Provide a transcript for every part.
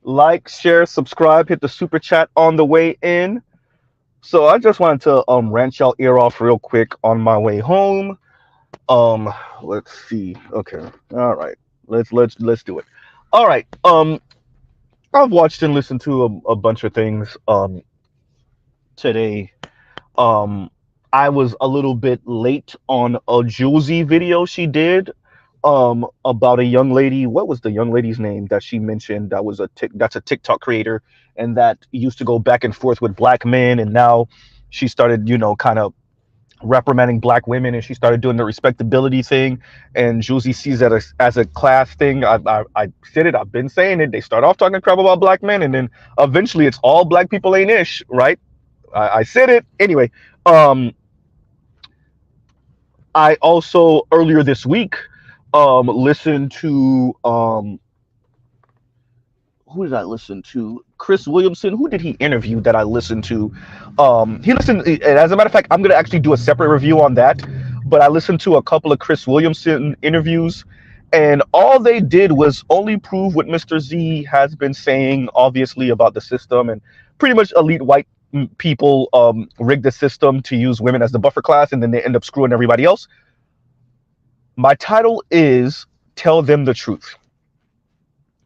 Like, share, subscribe, hit the super chat on the way in. So I just wanted to rant y'all ear off real quick on my way home. Um, let's see. Okay, all right. Let's do it. All right. I've watched and listened to a bunch of things today. Um, I was a little bit late on a Julesy video she did about a young lady. What was the young lady's name that she mentioned that was that's a TikTok creator and that used to go back and forth with black men, and now she started, kind of reprimanding black women, and she started doing the respectability thing, and Julesy sees that as a class thing. I said it, I've been saying it. They start off talking crap about black men, and then eventually it's all black people ain't ish, right? I said it anyway. Um, I also earlier this week listened to who did I listen to? Chris Williamson. Who did he interview that I listened to? He listened. And as a matter of fact, I'm gonna actually do a separate review on that. But I listened to a couple of Chris Williamson interviews, and all they did was only prove what Mr. Z has been saying, obviously, about the system, and pretty much elite white people rig the system to use women as the buffer class, and then they end up screwing everybody else. My title is "Tell Them the Truth."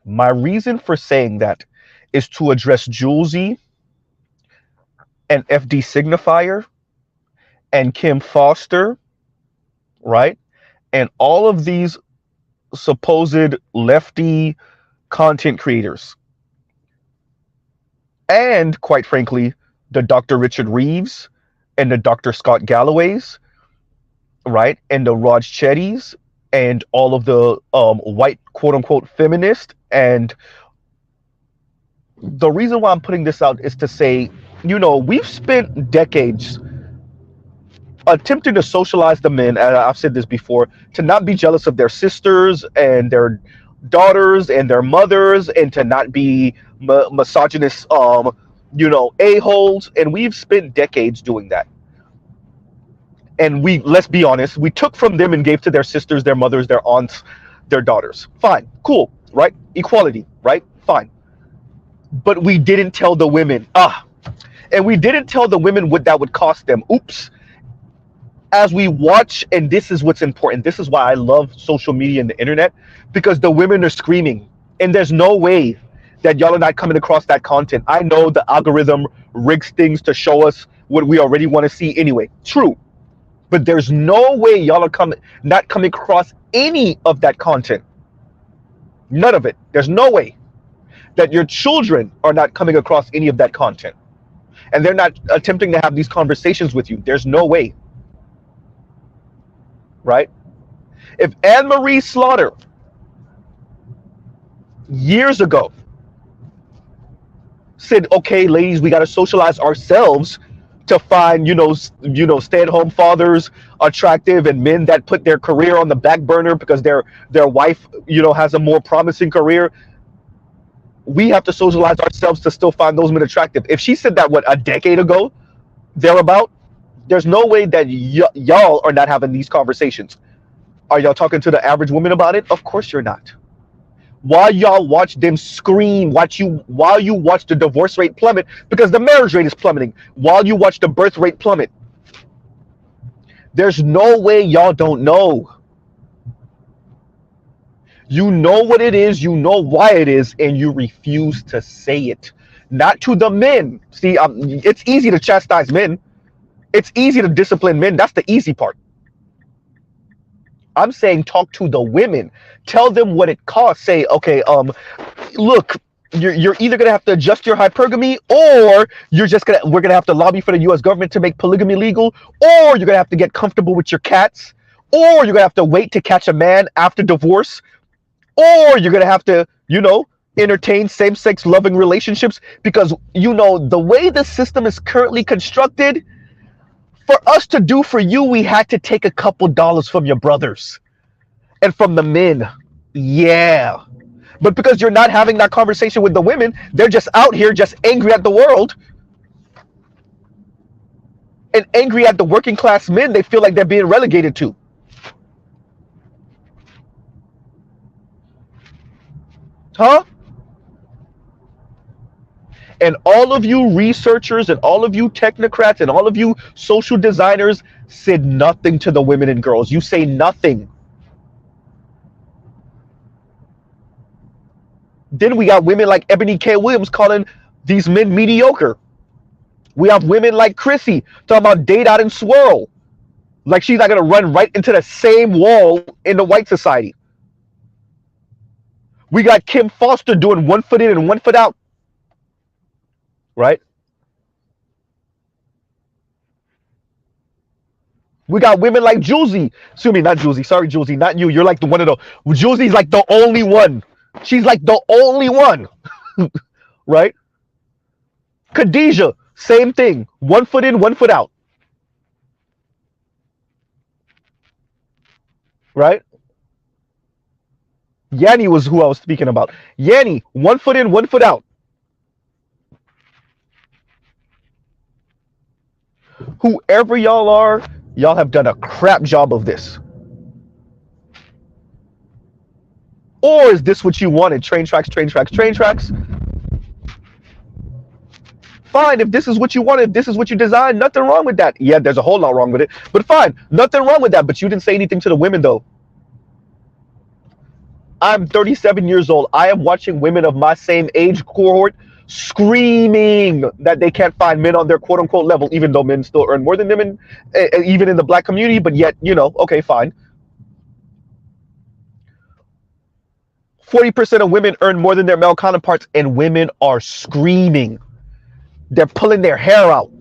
My reason for saying that is to address Julesy and FD Signifier and Kim Foster, right? And all of these supposed lefty content creators. And quite frankly, the Dr. Richard Reeves and the Dr. Scott Galloways, right? And the Raj Chettys and all of the white quote unquote feminists. And the reason why I'm putting this out is to say, we've spent decades attempting to socialize the men, and I've said this before, to not be jealous of their sisters and their daughters and their mothers, and to not be misogynist, a-holes. And we've spent decades doing that. And let's be honest, we took from them and gave to their sisters, their mothers, their aunts, their daughters. Fine, cool, right? Equality, right? Fine. But we didn't tell the women. And we didn't tell the women what that would cost them. Oops. As we watch, and this is what's important. This is why I love social media and the internet, because the women are screaming. And there's no way that y'all are not coming across that content. I know the algorithm rigs things to show us what we already want to see anyway. True. But there's no way y'all are not coming across any of that content. None of it. There's no way that your children are not coming across any of that content. And they're not attempting to have these conversations with you. There's no way. Right? If Anne Marie Slaughter years ago said, okay, ladies, we got to socialize ourselves to find, stay-at-home fathers attractive, and men that put their career on the back burner because their wife, has a more promising career. We have to socialize ourselves to still find those men attractive. If she said that, a decade ago, thereabout, there's no way that y'all are not having these conversations. Are y'all talking to the average woman about it? Of course you're not. While y'all watch them scream, while you watch the divorce rate plummet, because the marriage rate is plummeting, while you watch the birth rate plummet, there's no way y'all don't know. You know what it is, you know why it is, and you refuse to say it. Not to the men. See, it's easy to chastise men. It's easy to discipline men. That's the easy part. I'm saying talk to the women. Tell them what it costs. Say, okay, look, you're either gonna have to adjust your hypergamy, or we're gonna have to lobby for the U.S. government to make polygamy legal, or you're gonna have to get comfortable with your cats, or you're gonna have to wait to catch a man after divorce, or you're gonna have to, entertain same-sex loving relationships, because the way the system is currently constructed. For us to do for you, we had to take a couple dollars from your brothers and from the men. Yeah. But because you're not having that conversation with the women, they're just out here just angry at the world and angry at the working class men they feel like they're being relegated to. Huh? And all of you researchers and all of you technocrats and all of you social designers said nothing to the women and girls. You say nothing. Then we got women like Ebony K. Williams calling these men mediocre. We have women like Chrissy talking about date out and swirl. Like she's not going to run right into the same wall in the white society. We got Kim Foster doing 1 foot in and 1 foot out. Right? We got women like Julesy. Excuse me, not Julesy. Sorry, Julesy, not you. You're like the one of the. Julesy's like the only one. She's like the only one. Right? Khadijah, same thing. 1 foot in, 1 foot out. Right? Yanni was who I was speaking about. Yanni, 1 foot in, 1 foot out. Whoever y'all are, y'all have done a crap job of this. Or is this what you wanted? Train tracks, train tracks, train tracks. Fine, if this is what you wanted, if this is what you designed, nothing wrong with that. Yeah, there's a whole lot wrong with it, but fine, nothing wrong with that. But you didn't say anything to the women though. I'm 37 years old. I am watching women of my same age cohort screaming that they can't find men on their quote unquote level, even though men still earn more than them, even in the black community. But yet, you know, okay, fine. 40% of women earn more than their male counterparts, and women are screaming. They're pulling their hair out.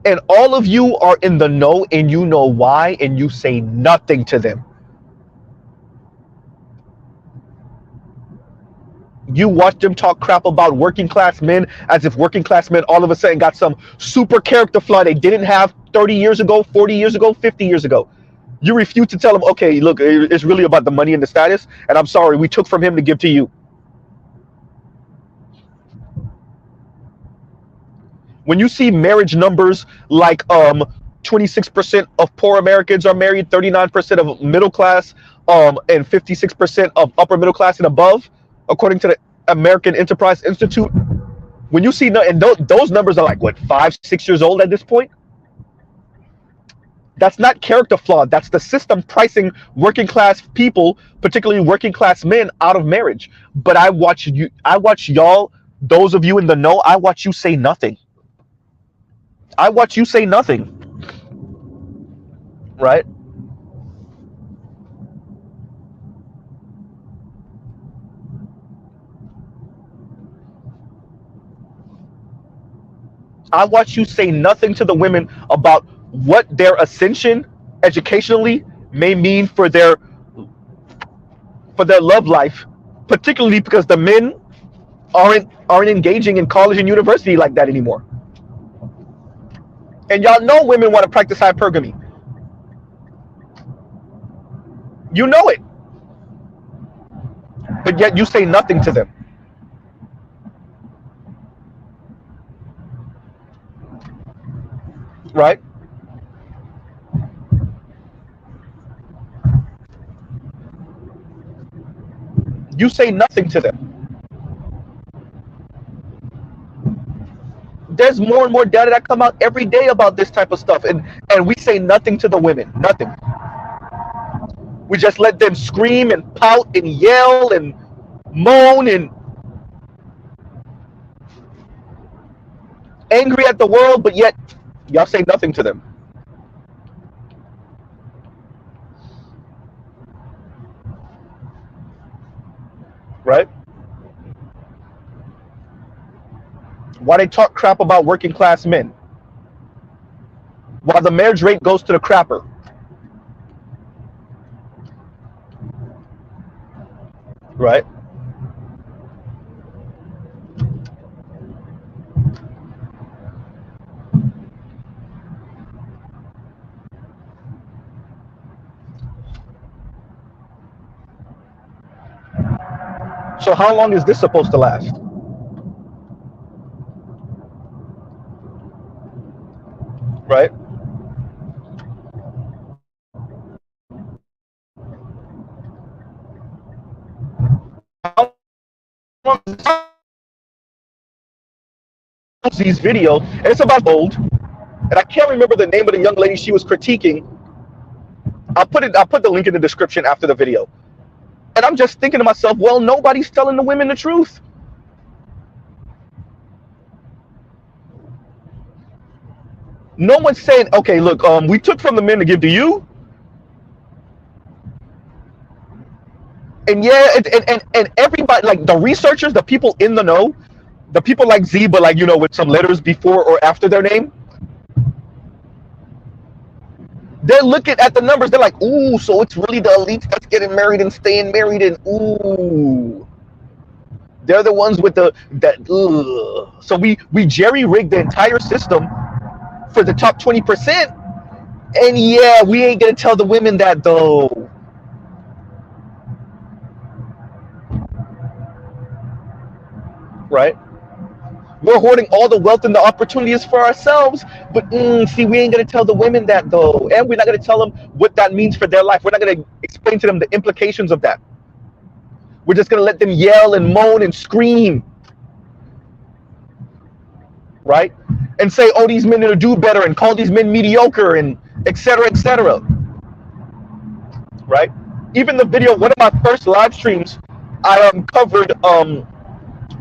And all of you are in the know, and you know why, and you say nothing to them. You watch them talk crap about working class men as if working class men all of a sudden got some super character flaw they didn't have 30 years ago, 40 years ago, 50 years ago. You refuse to tell them, okay, look, it's really about the money and the status, and I'm sorry, we took from him to give to you. When you see marriage numbers like 26% of poor Americans are married, 39% of middle class, and 56% of upper middle class and above, according to the American Enterprise Institute. When you see, and those numbers are like what, 5, 6 years old at this point. That's not character flaw. That's the system pricing working class people, particularly working class men, out of marriage. But I watch y'all, those of you in the know, I watch you say nothing. I watch you say nothing. Right? I watch you say nothing to the women about what their ascension educationally may mean for their love life, particularly because the men aren't engaging in college and university like that anymore. And y'all know women want to practice hypergamy. You know it. But yet you say nothing to them. Right? You say nothing to them. There's more and more data that come out every day about this type of stuff, and we say nothing to the women. Nothing. We just let them scream and pout and yell and moan and angry at the world, but yet y'all say nothing to them. Right? Why they talk crap about working class men while the marriage rate goes to the crapper. Right? So how long is this supposed to last? Right? How These video, and it's about gold, and I can't remember the name of the young lady she was critiquing. I'll put the link in the description after the video. And I'm just thinking to myself, well, nobody's telling the women the truth. No one's saying, okay, look, we took from the men to give to you. And yeah, and everybody, like the researchers, the people in the know, the people like Z, but like, you know, with some letters before or after their name, they're looking at the numbers. They're like, ooh, so it's really the elites that's getting married and staying married, and ooh, they're the ones with that. Ugh. So we jerry rigged the entire system for the top 20%, and yeah, we ain't gonna tell the women that though. Right? We're hoarding all the wealth and the opportunities for ourselves, but see, we ain't gonna tell the women that though, and we're not gonna tell them what that means for their life. We're not gonna explain to them the implications of that. We're just gonna let them yell and moan and scream, right? And say, oh, these men are do better, and call these men mediocre, and etc., etc. Right? Even the video, one of my first live streams, I covered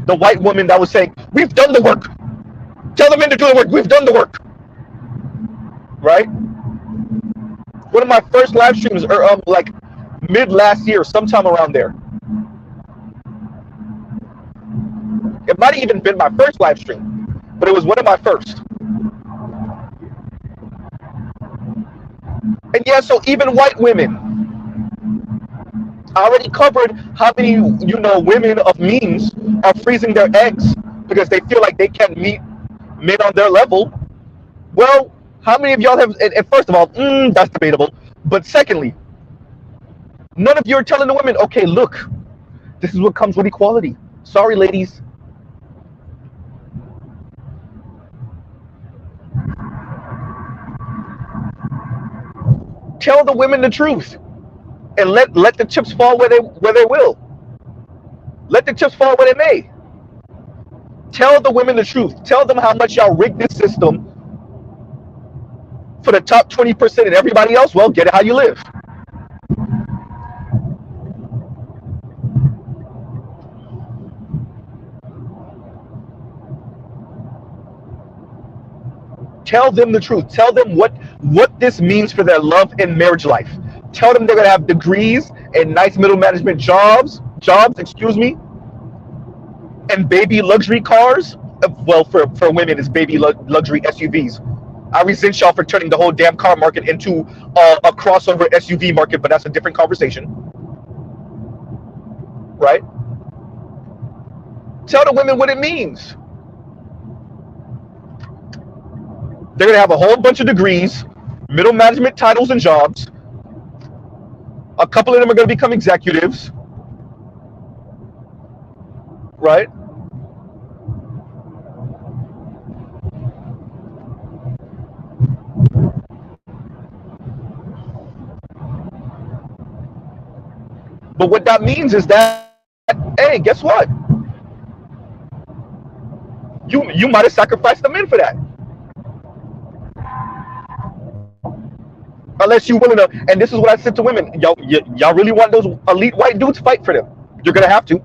the white woman that was saying, we've done the work. Tell the men to do the work. We've done the work. Right? One of my first live streams, or like mid last year, sometime around there. It might have even been my first live stream, but it was one of my first. And yeah, so even white women, I already covered how many, you know, women of means are freezing their eggs because they feel like they can't meet men on their level. Well, how many of y'all have, and first of all, that's debatable. But secondly, none of you are telling the women, okay, look, this is what comes with equality. Sorry, ladies. Tell the women the truth. And let the chips fall where they will. Let the chips fall where they may. Tell the women the truth. Tell them how much y'all rigged this system for the top 20%, and everybody else, well, get it how you live. Tell them the truth. Tell them what this means for their love and marriage life. Tell them they're gonna have degrees and nice middle management jobs, excuse me, and baby luxury cars. Well, for women, it's baby luxury SUVs. I resent y'all for turning the whole damn car market into a crossover SUV market, but that's a different conversation, right? Tell the women what it means. They're gonna have a whole bunch of degrees, middle management titles and jobs. A couple of them are going to become executives, right? But what that means is that, hey, guess what? You might have sacrificed the men for that. Unless you're willing to, and this is what I said to women, y'all really want those elite white dudes? Fight for them. You're going to have to.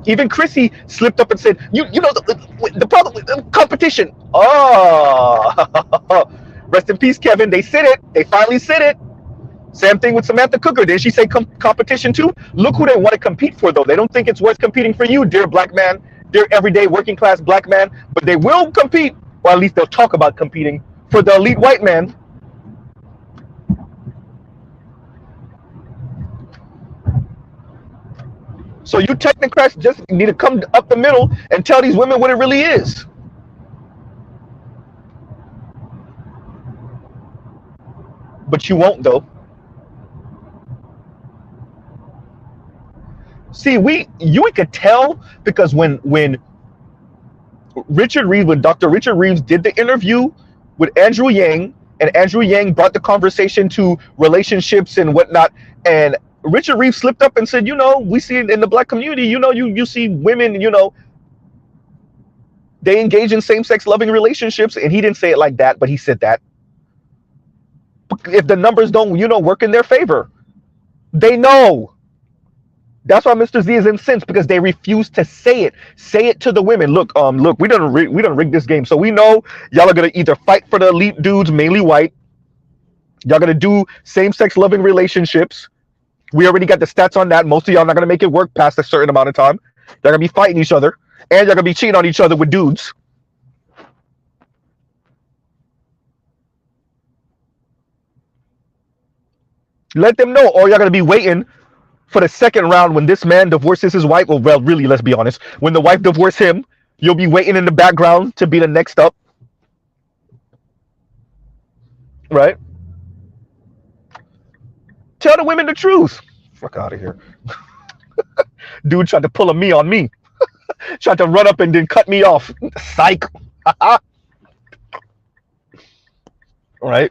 Even Chrissy slipped up and said, you know, the problem with competition. Oh, rest in peace, Kevin. They said it. They finally said it. Same thing with Samantha Cooker. Did she say competition too? Look who they want to compete for, though. They don't think it's worth competing for you, dear black man, dear everyday working class black man. But they will compete, or at least they'll talk about competing for the elite white man. So you technocrats just need to come up the middle and tell these women what it really is. But you won't, though. See, we could tell because when Dr. Richard Reeves did the interview with Andrew Yang, and Andrew Yang brought the conversation to relationships and whatnot, and Richard Reeves slipped up and said, we see it in the black community, you see women, they engage in same-sex loving relationships. And he didn't say it like that, but he said that. If the numbers don't, work in their favor, they know. That's why Mr. Z is incensed, because they refuse to say it. Say it to the women. Look, we done rig this game. So we know y'all are gonna either fight for the elite dudes, mainly white. Y'all gonna do same-sex loving relationships. We already got the stats on that. Most of y'all not gonna make it work past a certain amount of time. They're gonna be fighting each other, and you're gonna be cheating on each other with dudes. Let them know, or y'all gonna be waiting for the second round when this man divorces his wife. Well, really, let's be honest. When the wife divorces him, you'll be waiting in the background to be the next up. Right? Tell the women the truth. Fuck out of here. Dude tried to pull a me on me. Tried to run up and then cut me off. Psych. Right?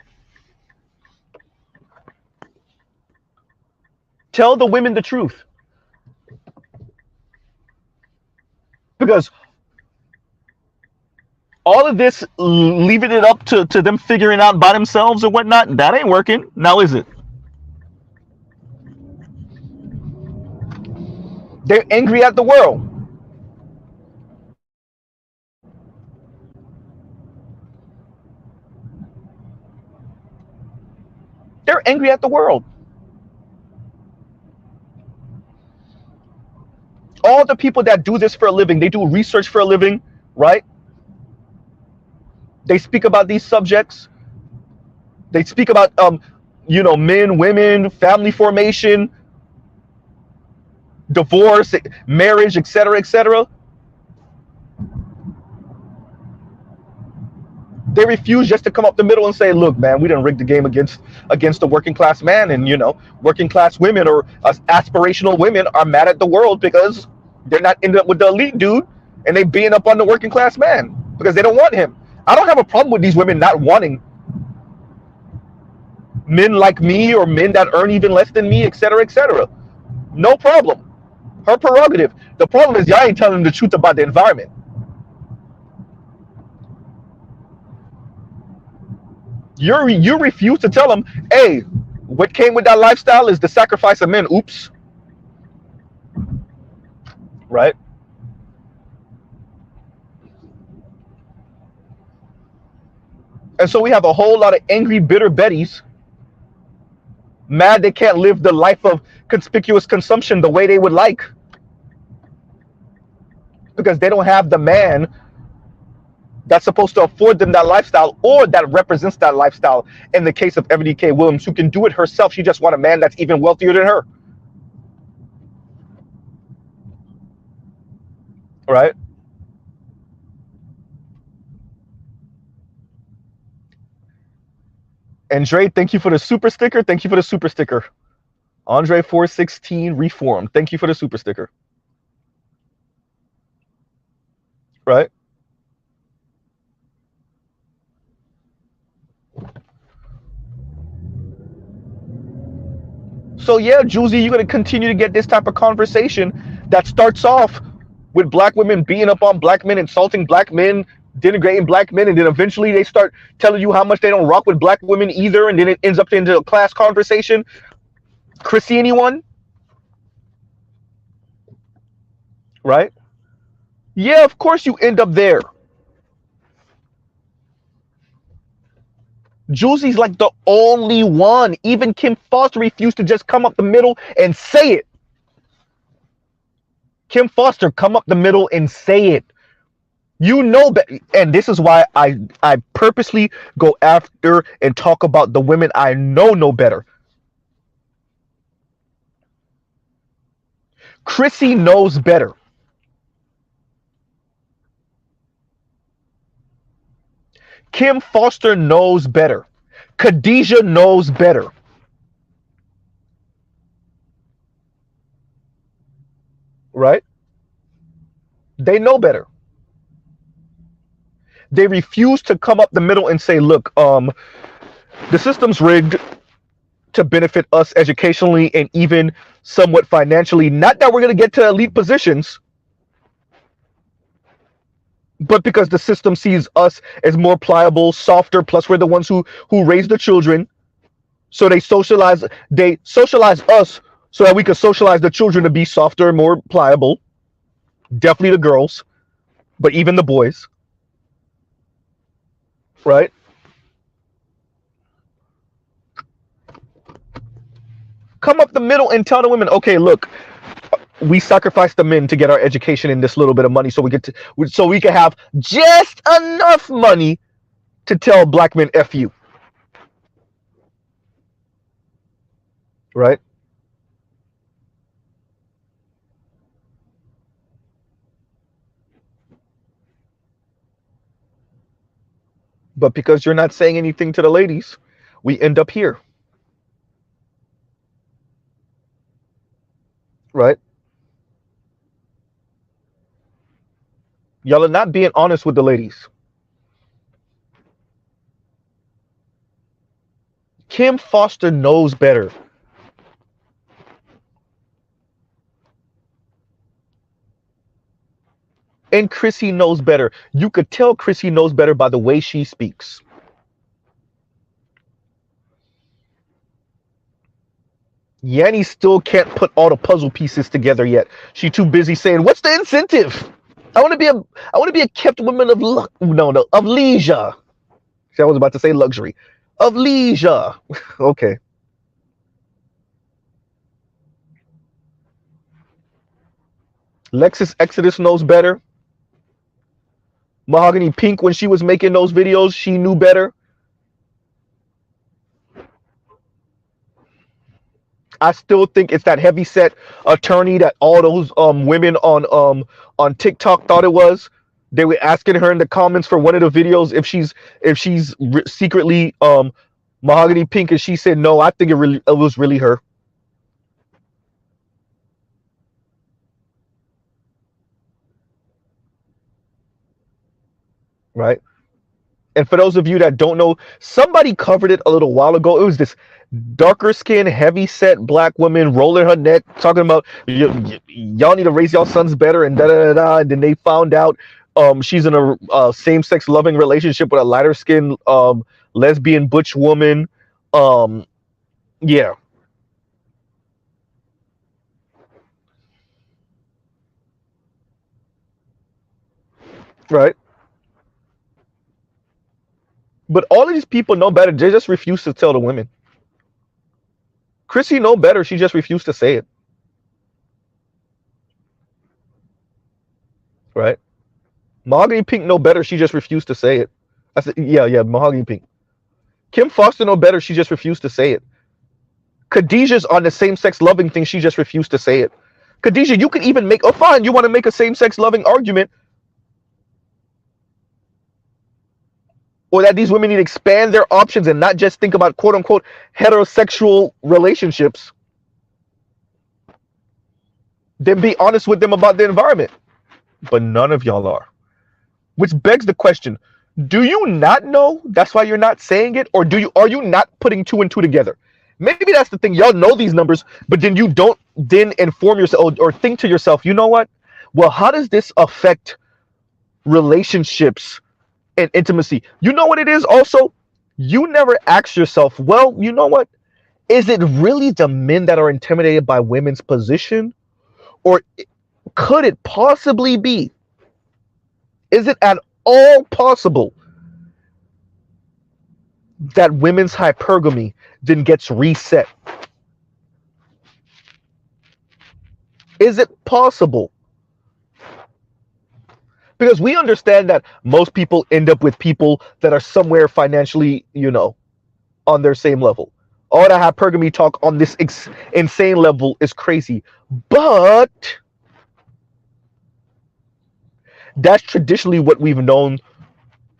Tell the women the truth. Because all of this, leaving it up to them figuring out by themselves and whatnot, that ain't working. Now is it? They're angry at the world. They're angry at the world. All the people that do this for a living, they do research for a living, right? They speak about these subjects. They speak about, men, women, family formation, divorce, marriage, etc., etc. They refuse just to come up the middle and say, look, man, we didn't rig the game against the working class man. And, working class women or aspirational women are mad at the world because they're not ending up with the elite dude, and they being up on the working class man because they don't want him. I don't have a problem with these women not wanting men like me or men that earn even less than me, etc., etc. No problem. Her prerogative. The problem is y'all ain't telling them the truth about the environment. You refuse to tell them, hey, what came with that lifestyle is the sacrifice of men. Oops. Right? And so we have a whole lot of angry, bitter Bettys, mad they can't live the life of conspicuous consumption the way they would like, because they don't have the man that's supposed to afford them that lifestyle, or that represents that lifestyle. In the case of Ebony K. Williams, who can do it herself, she just wants a man that's even wealthier than her. Right? And Dre, thank you for the super sticker. Thank you for the super sticker. Andre 416 Reformed. Thank you for the super sticker. Right? So yeah, Juicy, you're gonna continue to get this type of conversation that starts off with black women beating up on black men, insulting black men, denigrating black men, and then eventually they start telling you how much they don't rock with black women either, and then it ends up into a class conversation. Chrissy, anyone? Right? Yeah, of course you end up there. Julie's like the only one. Even Kim Foster refused to just come up the middle and say it. Kim Foster, come up the middle and say it. You know, and this is why I purposely go after and talk about the women I know better. Chrissy knows better. Kim Foster knows better. Khadijah knows better. Right? They know better. They refuse to come up the middle and say, look, the system's rigged to benefit us educationally and even somewhat financially. Not that we're going to get to elite positions, but because the system sees us as more pliable, softer, plus we're the ones who raise the children. So they socialize us so that we can socialize the children to be softer and more pliable. Definitely the girls, but even the boys, right? Come up the middle and tell the women, okay, look, we sacrifice the men to get our education and this little bit of money so we can have just enough money to tell black men F you, right? But because you're not saying anything to the ladies, we end up here, right? Y'all are not being honest with the ladies. Kim Foster knows better. And Chrissy knows better. You could tell Chrissy knows better by the way she speaks. Yanni still can't put all the puzzle pieces together yet. She's too busy saying, "What's the incentive? I want to be a kept woman of luck. No, of leisure." See, I was about to say luxury. Of leisure. Okay. Lexus Exodus knows better. Mahogany Pink, when she was making those videos, she knew better. I still think it's that heavyset attorney that all those women on TikTok thought it was. They were asking her in the comments for one of the videos if she's secretly Mahogany Pink, and she said no. I think it was really her. Right. And for those of you that don't know, somebody covered it a little while ago. It was this darker skinned, heavy set black woman rolling her neck, talking about y'all need to raise y'all sons better and da da da da. And then they found out she's in a same sex loving relationship with a lighter skinned lesbian butch woman. Um, yeah, right. But all of these people know better. They just refuse to tell the women. Chrissy know better. She just refused to say it. Right. Mahogany Pink know better. She just refused to say it. I said, yeah, Mahogany Pink. Kim Foster know better. She just refused to say it. Khadijah's on the same-sex loving thing. She just refused to say it. Khadijah, you can even make. Oh, fine. You want to make a same-sex loving argument, or that these women need to expand their options and not just think about quote-unquote heterosexual relationships. Then be honest with them about the environment. But none of y'all are. Which begs the question: do you not know? That's why you're not saying it, or are you not putting two and two together? Maybe that's the thing. Y'all know these numbers, but then you don't then inform yourself or think to yourself, you know what? Well, how does this affect relationships and intimacy? You know what it is also? You never ask yourself, well, you know what? Is it really the men that are intimidated by women's position? Or could it possibly be? Is it at all possible that women's hypergamy then gets reset? Is it possible? Because we understand that most people end up with people that are somewhere financially, on their same level. All that hypergamy talk on this insane level is crazy. But that's traditionally what we've known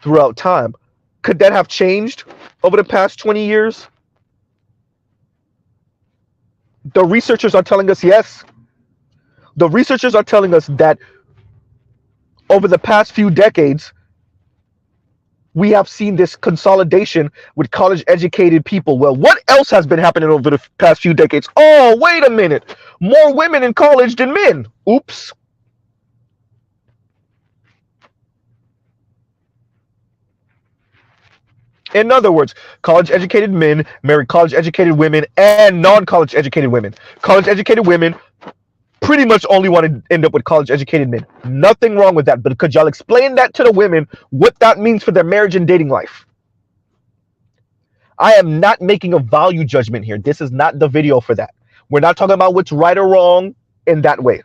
throughout time. Could that have changed over the past 20 years? The researchers are telling us yes. The researchers are telling us that over the past few decades, we have seen this consolidation with college educated people. Well, what else has been happening over the past few decades? Oh, wait a minute. More women in college than men. Oops. In other words, college educated men marry college educated women and non college educated women. College educated women pretty much only want to end up with college educated men. Nothing wrong with that. But could y'all explain that to the women, what that means for their marriage and dating life? I am not making a value judgment here. This is not the video for that. We're not talking about what's right or wrong in that way.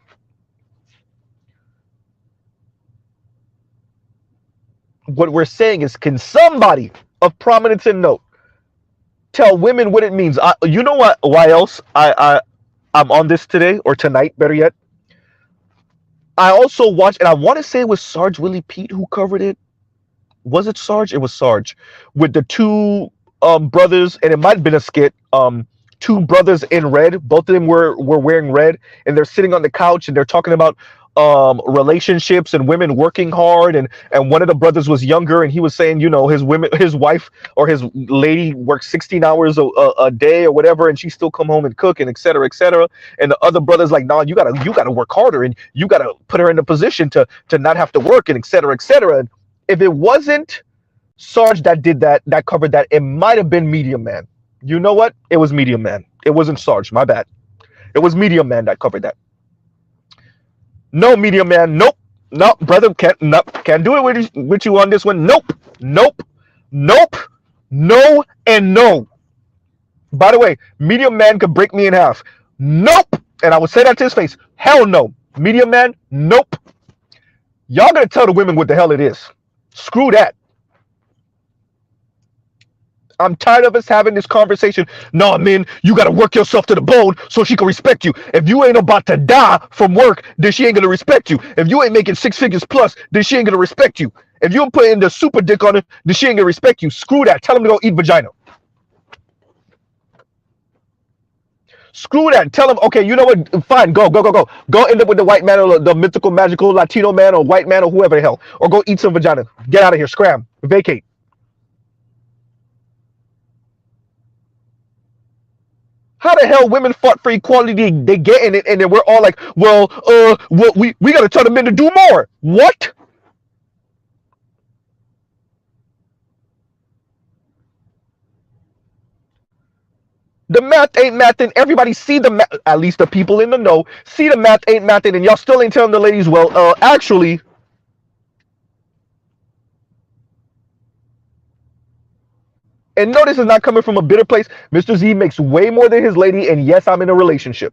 What we're saying is, can somebody of prominence and note tell women what it means? You know what? Why else I'm on this today or tonight? Better yet, I also watched, and I want to say it was Sarge Willie Pete who covered it. Was it Sarge? It was Sarge with the two brothers, and it might have been a skit. Two brothers in red. Both of them were wearing red, and they're sitting on the couch and they're talking about relationships and women working hard, and one of the brothers was younger, and he was saying, you know, his wife or his lady works 16 hours a day or whatever, and she still come home and cook and et cetera, et cetera. And the other brother's like, nah, you gotta work harder, and you gotta put her in a position to not have to work, and et cetera, et cetera. And if it wasn't Sarge that did that covered that, it might have been Medium Man. You know what? It was Medium Man. It wasn't Sarge. My bad. It was Medium Man that covered that. No, Medium Man. Nope. Nope, brother. Can't do it with you on this one. Nope. Nope. Nope. No and no. By the way, Medium Man could break me in half. Nope. And I would say that to his face. Hell no. Medium Man. Nope. Y'all gonna tell the women what the hell it is. Screw that. I'm tired of us having this conversation. No, man, you got to work yourself to the bone so she can respect you. If you ain't about to die from work, then she ain't going to respect you. If you ain't making 6 figures plus, then she ain't going to respect you. If you ain't putting the super dick on her, then she ain't going to respect you. Screw that. Tell him to go eat vagina. Screw that. Tell him, okay, you know what? Fine, go. Go end up with the white man or the mythical, magical Latino man or white man or whoever the hell. Or go eat some vagina. Get out of here. Scram. Vacate. How the hell women fought for equality? They get in it, and then we're all like, well, we got to tell the men to do more. What? The math ain't mathing. Everybody see the math. At least the people in the know see the math ain't mathing, and y'all still ain't telling the ladies, well, actually. And no, this is not coming from a bitter place. Mr. Z makes way more than his lady, and yes, I'm in a relationship.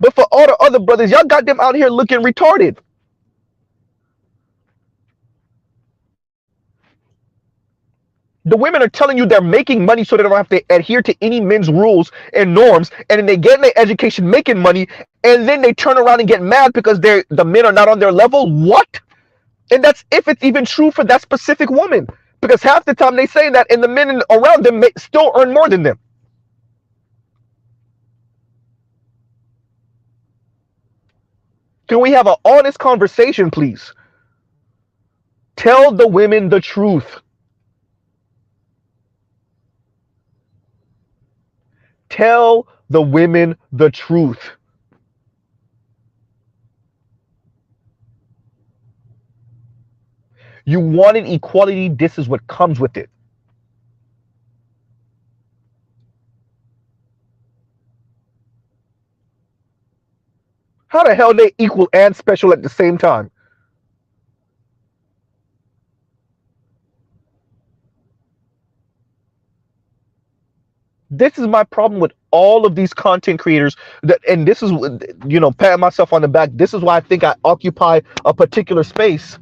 But for all the other brothers, y'all got them out here looking retarded. The women are telling you they're making money so they don't have to adhere to any men's rules and norms, and then they get in their education making money, and then they turn around and get mad because the men are not on their level. What? And that's if it's even true for that specific woman, because half the time they say that, and the men around them still earn more than them. Can we have an honest conversation, please? Tell the women the truth. Tell the women the truth. You wanted equality, this is what comes with it. How the hell they equal and special at the same time? This is my problem with all of these content creators and this is, you know, patting myself on the back. This is why I think I occupy a particular space,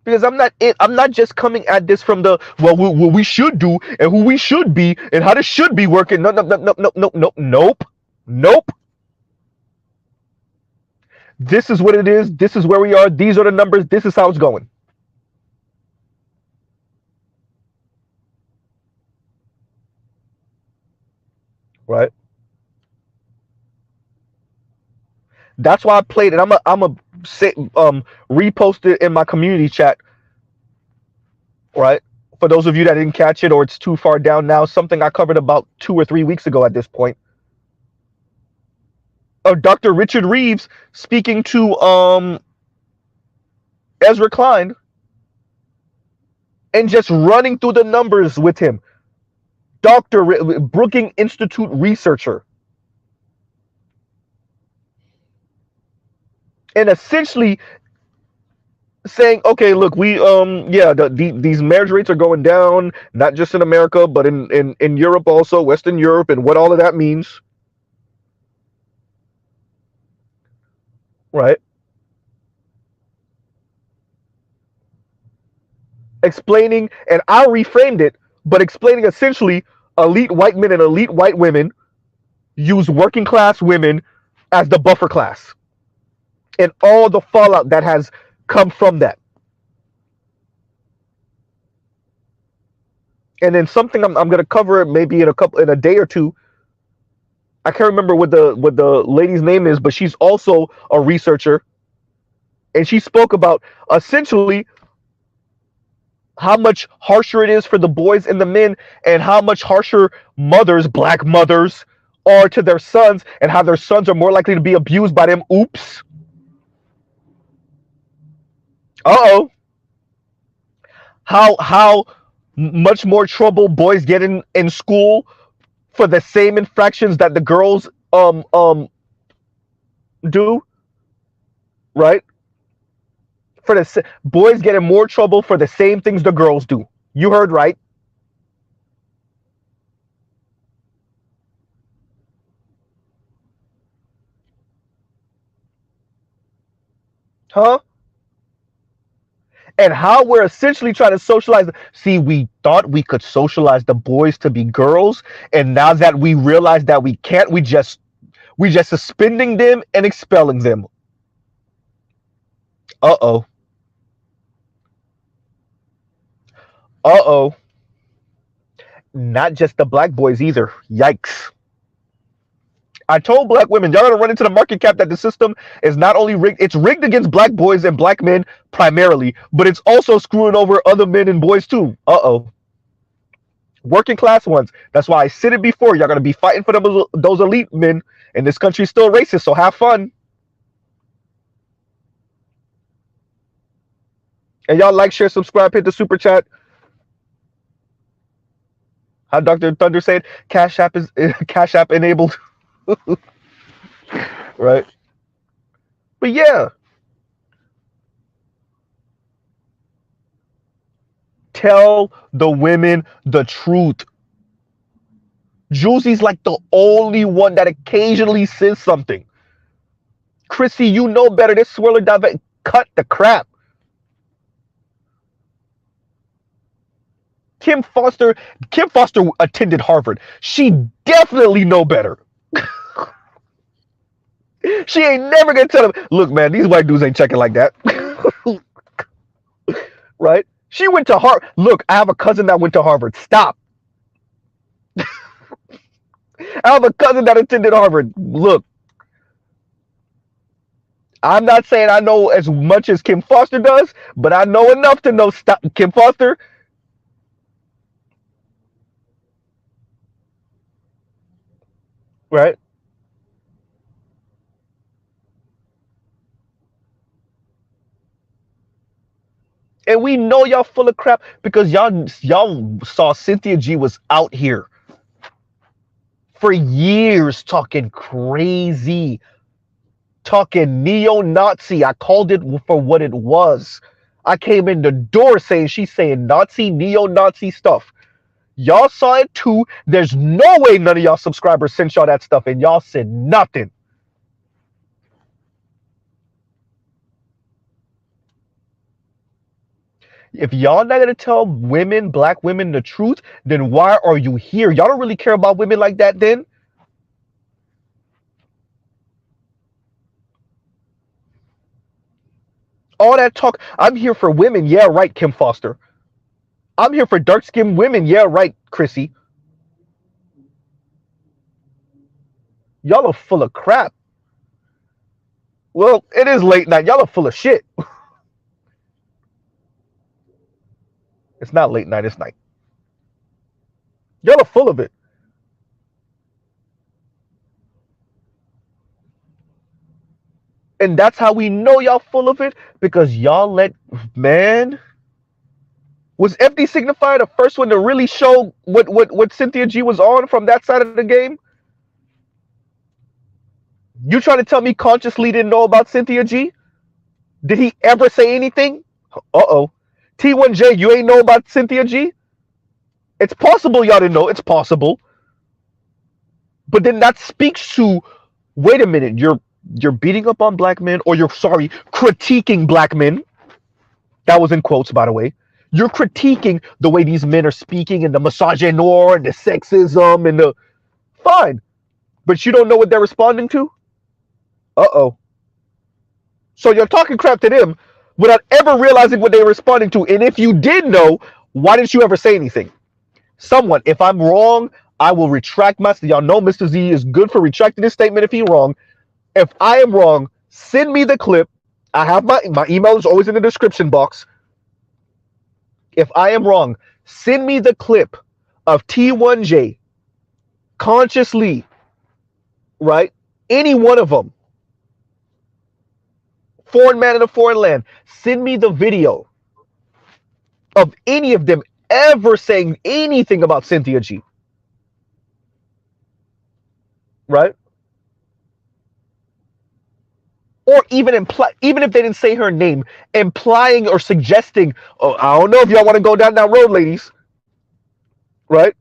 because I'm not just coming at this from the what we should do and who we should be and how this should be working. Nope. This is what it is. This is where we are. These are the numbers. This is how it's going. Right. That's why I played it. I'm a say, repost it in my community chat, right? For those of you that didn't catch it or it's too far down now, something I covered about 2 or 3 weeks ago at this point. Dr. Richard Reeves speaking to Ezra Klein and just running through the numbers with him. Brookings Institute researcher. And essentially saying, okay, look, we yeah, these marriage rates are going down, not just in America, but in Europe also, Western Europe, and what all of that means, right? Explaining, and I reframed it, but explaining essentially elite white men and elite white women use working class women as the buffer class, and all the fallout that has come from that. And then something I'm going to cover maybe in a day or two. I can't remember what the lady's name is, but she's also a researcher, and she spoke about essentially how much harsher it is for the boys and the men, and how much harsher mothers, black mothers, are to their sons, and how their sons are more likely to be abused by them. Oops. Uh-oh. How much more trouble boys get in school for the same infractions that the girls do, right? For the boys get in more trouble for the same things the girls do. You heard right. Huh? And how we're essentially trying to socialize. See, we thought we could socialize the boys to be girls, and now that we realize that we can't, we just suspending them and expelling them. Uh-oh. Uh-oh. Not just the black boys either. Yikes. I told black women, y'all gotta run into the market cap that the system is not only rigged, it's rigged against black boys and black men primarily, but it's also screwing over other men and boys too. Uh-oh. Working class ones. That's why I said it before. Y'all gonna be fighting for those elite men, and this country's still racist, so have fun. And y'all like, share, subscribe, hit the super chat. How Dr. Thunder said, Cash App is Cash App enabled. Right? But yeah. Tell the women the truth. Julie's like the only one that occasionally says something. Chrissy, you know better. This swirler dive, cut the crap. Kim Foster attended Harvard. She definitely know better. She ain't never gonna tell them, look, man, these white dudes ain't checking like that. Right? She went to Harvard. Look, I have a cousin that went to Harvard. Stop. I have a cousin that attended Harvard. Look, I'm not saying I know as much as Kim Foster does, but I know enough to know stop Kim Foster. Right? And we know y'all full of crap because y'all saw Cynthia G was out here for years talking crazy, talking neo-Nazi. I called it for what it was. I came in the door saying she's saying Nazi, neo-Nazi stuff. Y'all saw it too. There's no way none of y'all subscribers sent y'all that stuff, and y'all said nothing. If y'all not gonna tell women, black women, the truth, then why are you here? Y'all don't really care about women like that then? All that talk, I'm here for women. Yeah, right, Kim Foster. I'm here for dark-skinned women. Yeah, right, Chrissy. Y'all are full of crap. Well, it is late night. Y'all are full of shit. It's not late night. It's night. Y'all are full of it. And that's how we know y'all full of it, because y'all let, man. Was FD Signifier the first one to really show what Cynthia G was on from that side of the game? You trying to tell me Consciously didn't know about Cynthia G? Did he ever say anything? Uh-oh. T1J, you ain't know about Cynthia G? It's possible y'all didn't know. It's possible. But then that speaks to, wait a minute, you're beating up on black men, or you're, sorry, critiquing black men. That was in quotes, by the way. You're critiquing the way these men are speaking, and the misogynoir and the sexism and the, fine. But you don't know what they're responding to? Uh-oh. So you're talking crap to them without ever realizing what they were responding to. And if you did know, why didn't you ever say anything? Someone, if I'm wrong, I will retract my, y'all know Mr. Z is good for retracting his statement if he's wrong. If I am wrong, send me the clip. I have my email is always in the description box. If I am wrong, send me the clip of T1J, Consciously, right? Any one of them. Foreign man in a foreign land. Send me the video of any of them ever saying anything about Cynthia G. Right? Or even even if they didn't say her name, implying or suggesting, oh, I don't know if y'all want to go down that road, ladies. Right?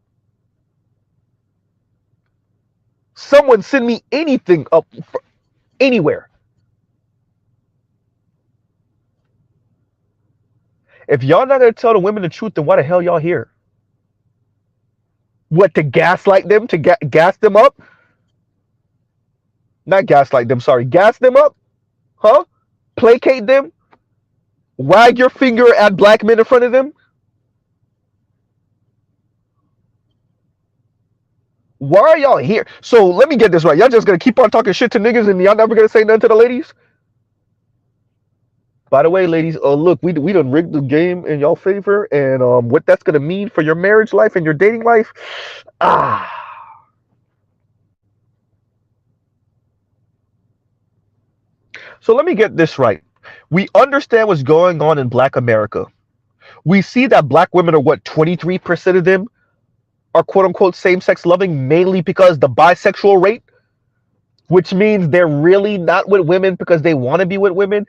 Someone send me anything up anywhere. If y'all not gonna tell the women the truth, then why the hell y'all here? What, to gaslight them? To gas them up? Not gaslight them, sorry. Gas them up? Huh? Placate them? Wag your finger at black men in front of them? Why are y'all here? So let me get this right. Y'all just gonna keep on talking shit to niggas and y'all never gonna say nothing to the ladies? By the way, ladies, look, we done rigged the game in y'all favor, and what that's gonna mean for your marriage life and your dating life, So let me get this right. We understand what's going on in Black America. We see that black women are, what, 23% of them are quote unquote same-sex loving, mainly because the bisexual rate, which means they're really not with women because they want to be with women.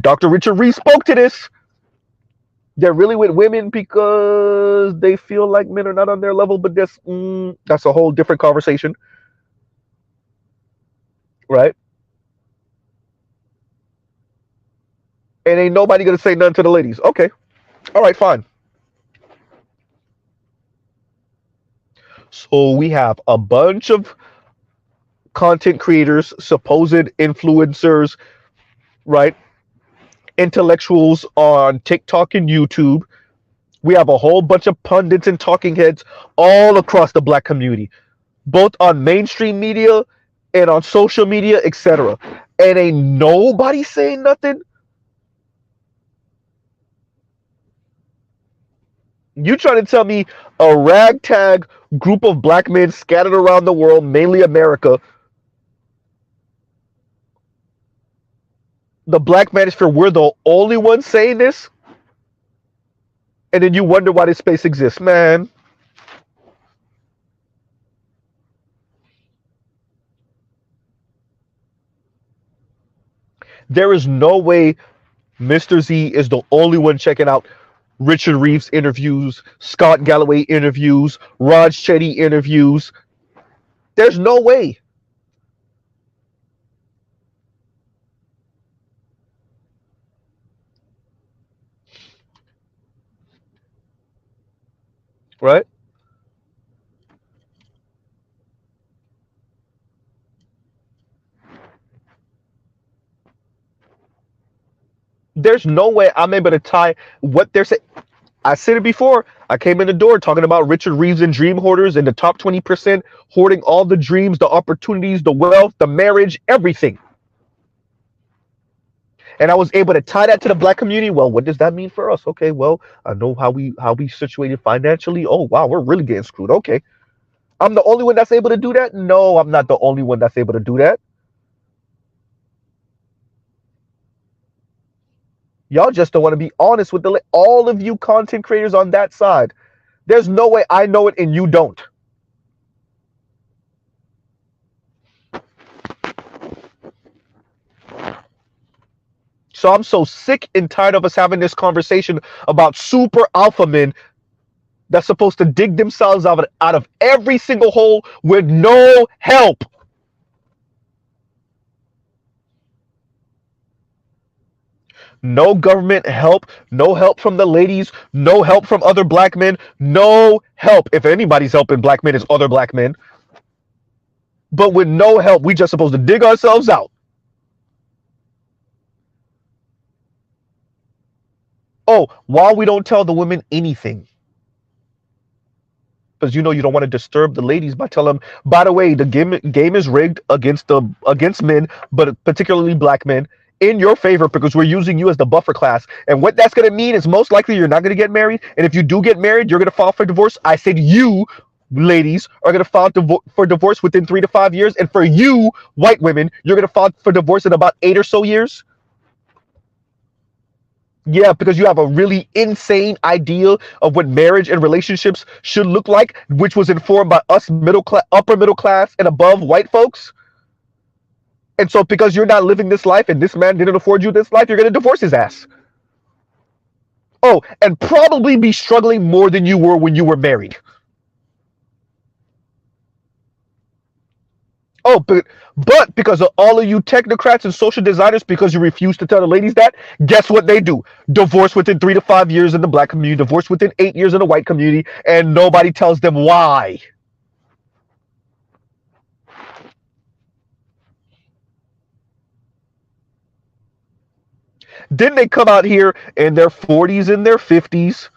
Dr. Richard Reese spoke to this. They're really with women because they feel like men are not on their level, but that's a whole different conversation. Right? And ain't nobody going to say nothing to the ladies. Okay. All right, fine. So we have a bunch of content creators, supposed influencers, right? Intellectuals on TikTok and YouTube. We have a whole bunch of pundits and talking heads all across the black community, both on mainstream media and on social media, etc. And ain't nobody saying nothing. You trying to tell me a ragtag group of black men scattered around the world, mainly America, the black manosphere, we're the only ones saying this? And then you wonder why this space exists, man. There is no way Mr. Z is the only one checking out Richard Reeves interviews, Scott Galloway interviews, Raj Chetty interviews. There's no way. Right? There's no way I'm able to tie what they're saying. I said it before. I came in the door talking about Richard Reeves and dream hoarders and the top 20% hoarding all the dreams, the opportunities, the wealth, the marriage, everything. And I was able to tie that to the black community. Well, what does that mean for us? Okay, well, I know how we situated financially. Oh wow, we're really getting screwed. Okay. I'm the only one that's able to do that? No, I'm not the only one that's able to do that. Y'all just don't want to be honest with all of you content creators on that side. There's no way I know it and you don't. So I'm so sick and tired of us having this conversation about super alpha men that's supposed to dig themselves out of every single hole with no help. No government help, no help from the ladies, no help from other black men, no help. If anybody's helping black men, it's other black men. But with no help, we just supposed to dig ourselves out. Oh, while we don't tell the women anything. Because you don't want to disturb the ladies by telling them, by the way, the game is rigged against men, but particularly black men, in your favor because we're using you as the buffer class. And what that's going to mean is most likely you're not going to get married. And if you do get married, you're going to file for divorce. I said you, ladies, are going to file for divorce within 3 to 5 years. And for you, white women, you're going to file for divorce in about 8 or so years. Yeah, because you have a really insane idea of what marriage and relationships should look like, which was informed by us middle class, upper middle class, and above white folks. And so, because you're not living this life and this man didn't afford you this life, you're going to divorce his ass. Oh, and probably be struggling more than you were when you were married. Oh, but because of all of you technocrats and social designers, because you refuse to tell the ladies that, guess what they do? Divorce within 3 to 5 years in the black community, divorce within 8 years in the white community, and nobody tells them why. Then they come out here in their 40s and their 50s,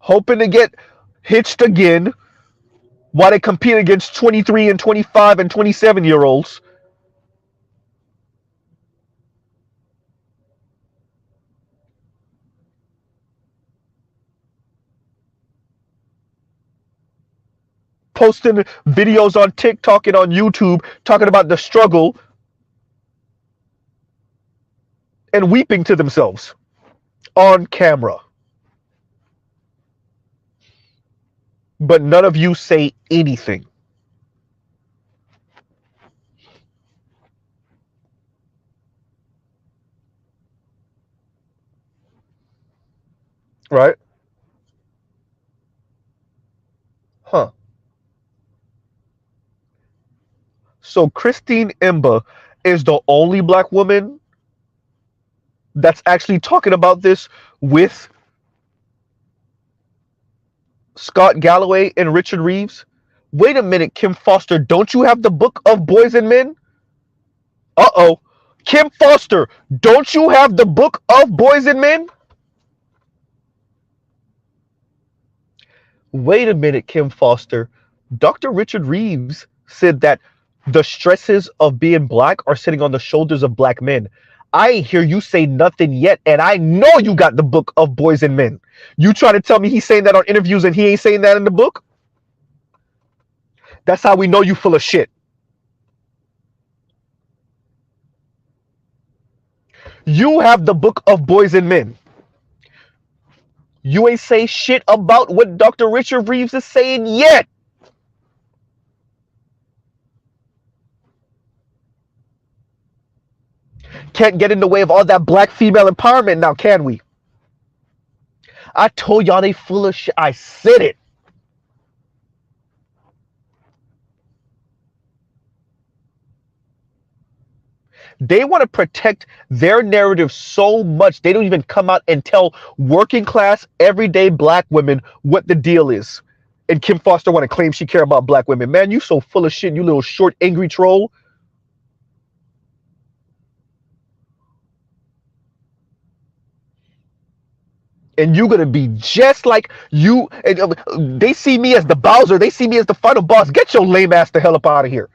hoping to get hitched again while they compete against 23 and 25 and 27-year-olds. Posting videos on TikTok and on YouTube talking about the struggle and weeping to themselves on camera. But none of you say anything. Right? Huh. So Christine Imba is the only black woman that's actually talking about this with Scott Galloway and Richard Reeves. Wait a minute, Kim Foster, don't you have the book of Boys and Men? Uh-oh. Kim Foster, don't you have the book of Boys and Men? Wait a minute, Kim Foster. Dr. Richard Reeves said that the stresses of being black are sitting on the shoulders of black men. I ain't hear you say nothing yet, and I know you got the book of Boys and Men. You try to tell me he's saying that on interviews and he ain't saying that in the book? That's how we know you full of shit. You have the book of Boys and Men. You ain't say shit about what Dr. Richard Reeves is saying yet. Can't get in the way of all that black female empowerment now, can we? I told y'all they full of shit. I said it. They want to protect their narrative so much they don't even come out and tell working class everyday black women what the deal is. And Kim Foster want to claim she care about black women. Man, you so full of shit, you little short angry troll. And you're gonna be just like you. They see me as the Bowser. They see me as the final boss. Get your lame ass the hell up out of here.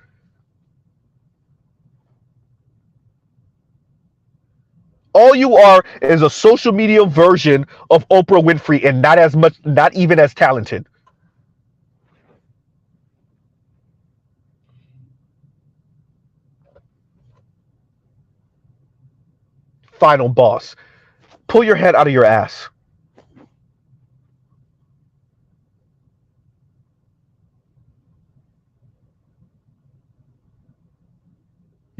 All you are is a social media version of Oprah Winfrey, and not as much, not even as talented. Final boss. Pull your head out of your ass.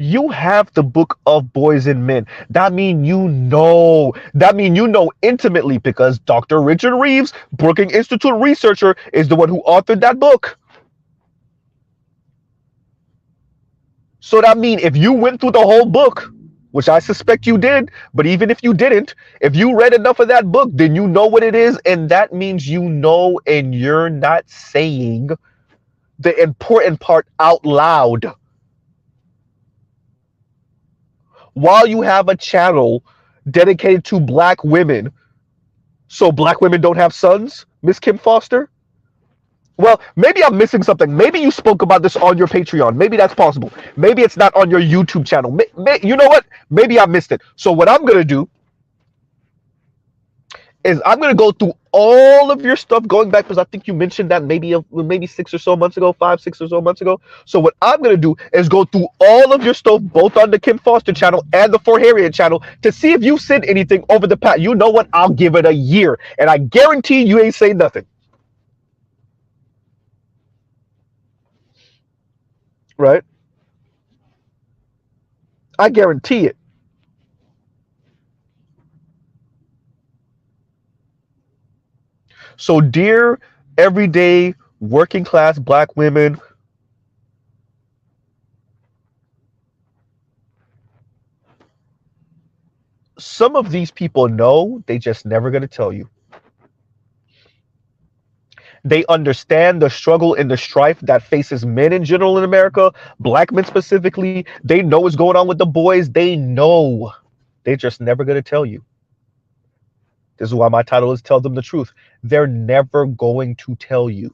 You have the book of boys and men. That mean you know. That mean you know intimately because Dr. Richard Reeves, Brookings Institute researcher, is the one who authored that book. So that mean if you went through the whole book, which I suspect you did, but even if you didn't, if you read enough of that book, then you know what it is, and that means you know, and you're not saying the important part out loud. While you have a channel dedicated to black women, so black women don't have sons, Miss Kim Foster? Well, maybe I'm missing something. Maybe you spoke about this on your Patreon. Maybe that's possible. Maybe it's not on your YouTube channel. You know what? Maybe I missed it. So what I'm going to do is I'm going to go through all of your stuff going back because I think you mentioned that maybe 6 or so months ago, 5, 6 or so months ago. So what I'm going to do is go through all of your stuff, both on the Kim Foster channel and the For Harriet channel, to see if you said anything over the past. You know what? I'll give it a year, and I guarantee you ain't say nothing. Right? I guarantee it. So, dear everyday working class black women, some of these people know, they just never going to tell you. They understand the struggle and the strife that faces men in general in America, black men specifically. They know what's going on with the boys. They know. They just never going to tell you. This is why my title is Tell Them the Truth. They're never going to tell you.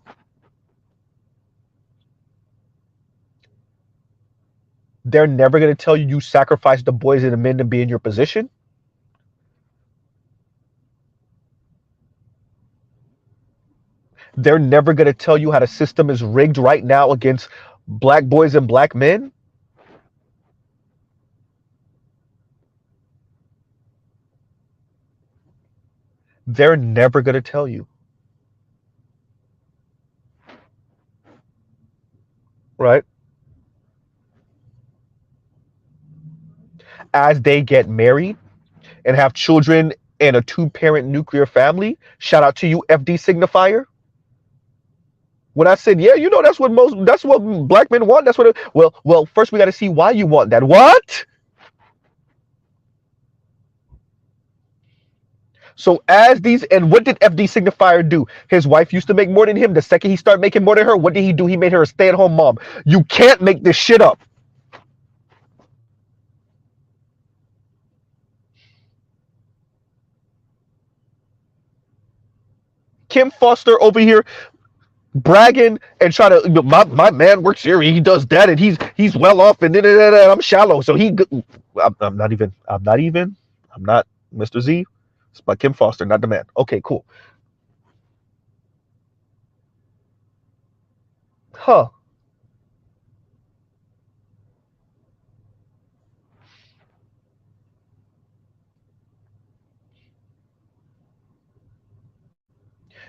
They're never going to tell you sacrificed the boys and the men to be in your position. They're never going to tell you how the system is rigged right now against black boys and black men. They're never going to tell you. Right? As they get married and have children in a two-parent nuclear family, shout out to you, FD signifier. When I said, yeah, that's what black men want. That's what well, first we got to see why you want that. What? So as these, and what did FD signifier do? His wife used to make more than him. The second he started making more than her, what did he do? He made her a stay-at-home mom. You can't make this shit up. Kim Foster over here bragging and trying to, my man works here, he does that, and he's well off, and I'm shallow, so I'm not even, I'm not Mr. Z. It's by Kim Foster, not the man. Okay, cool. Huh.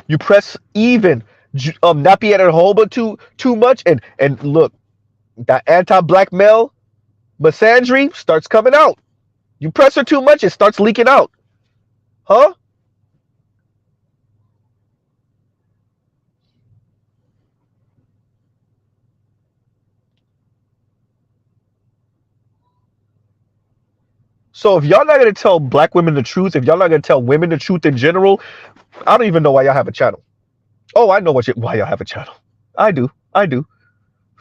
You press even, not be at a whole but too much, and look, that anti-black male misandry starts coming out. You press her too much, it starts leaking out. Huh? So if y'all not gonna tell black women the truth, if y'all not gonna tell women the truth in general, I don't even know why y'all have a channel. Oh, I know why y'all have a channel. I do. I do.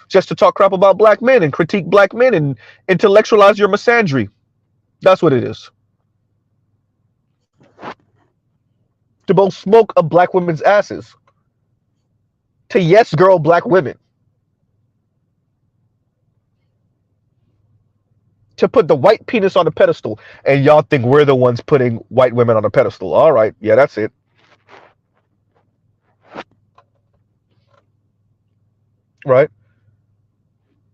Just to talk crap about black men and critique black men and intellectualize your misandry. That's what it is. to both smoke up black women's asses, to yes girl black women, to put the white penis on a pedestal, and y'all think we're the ones putting white women on a pedestal. All right, yeah, that's it. Right.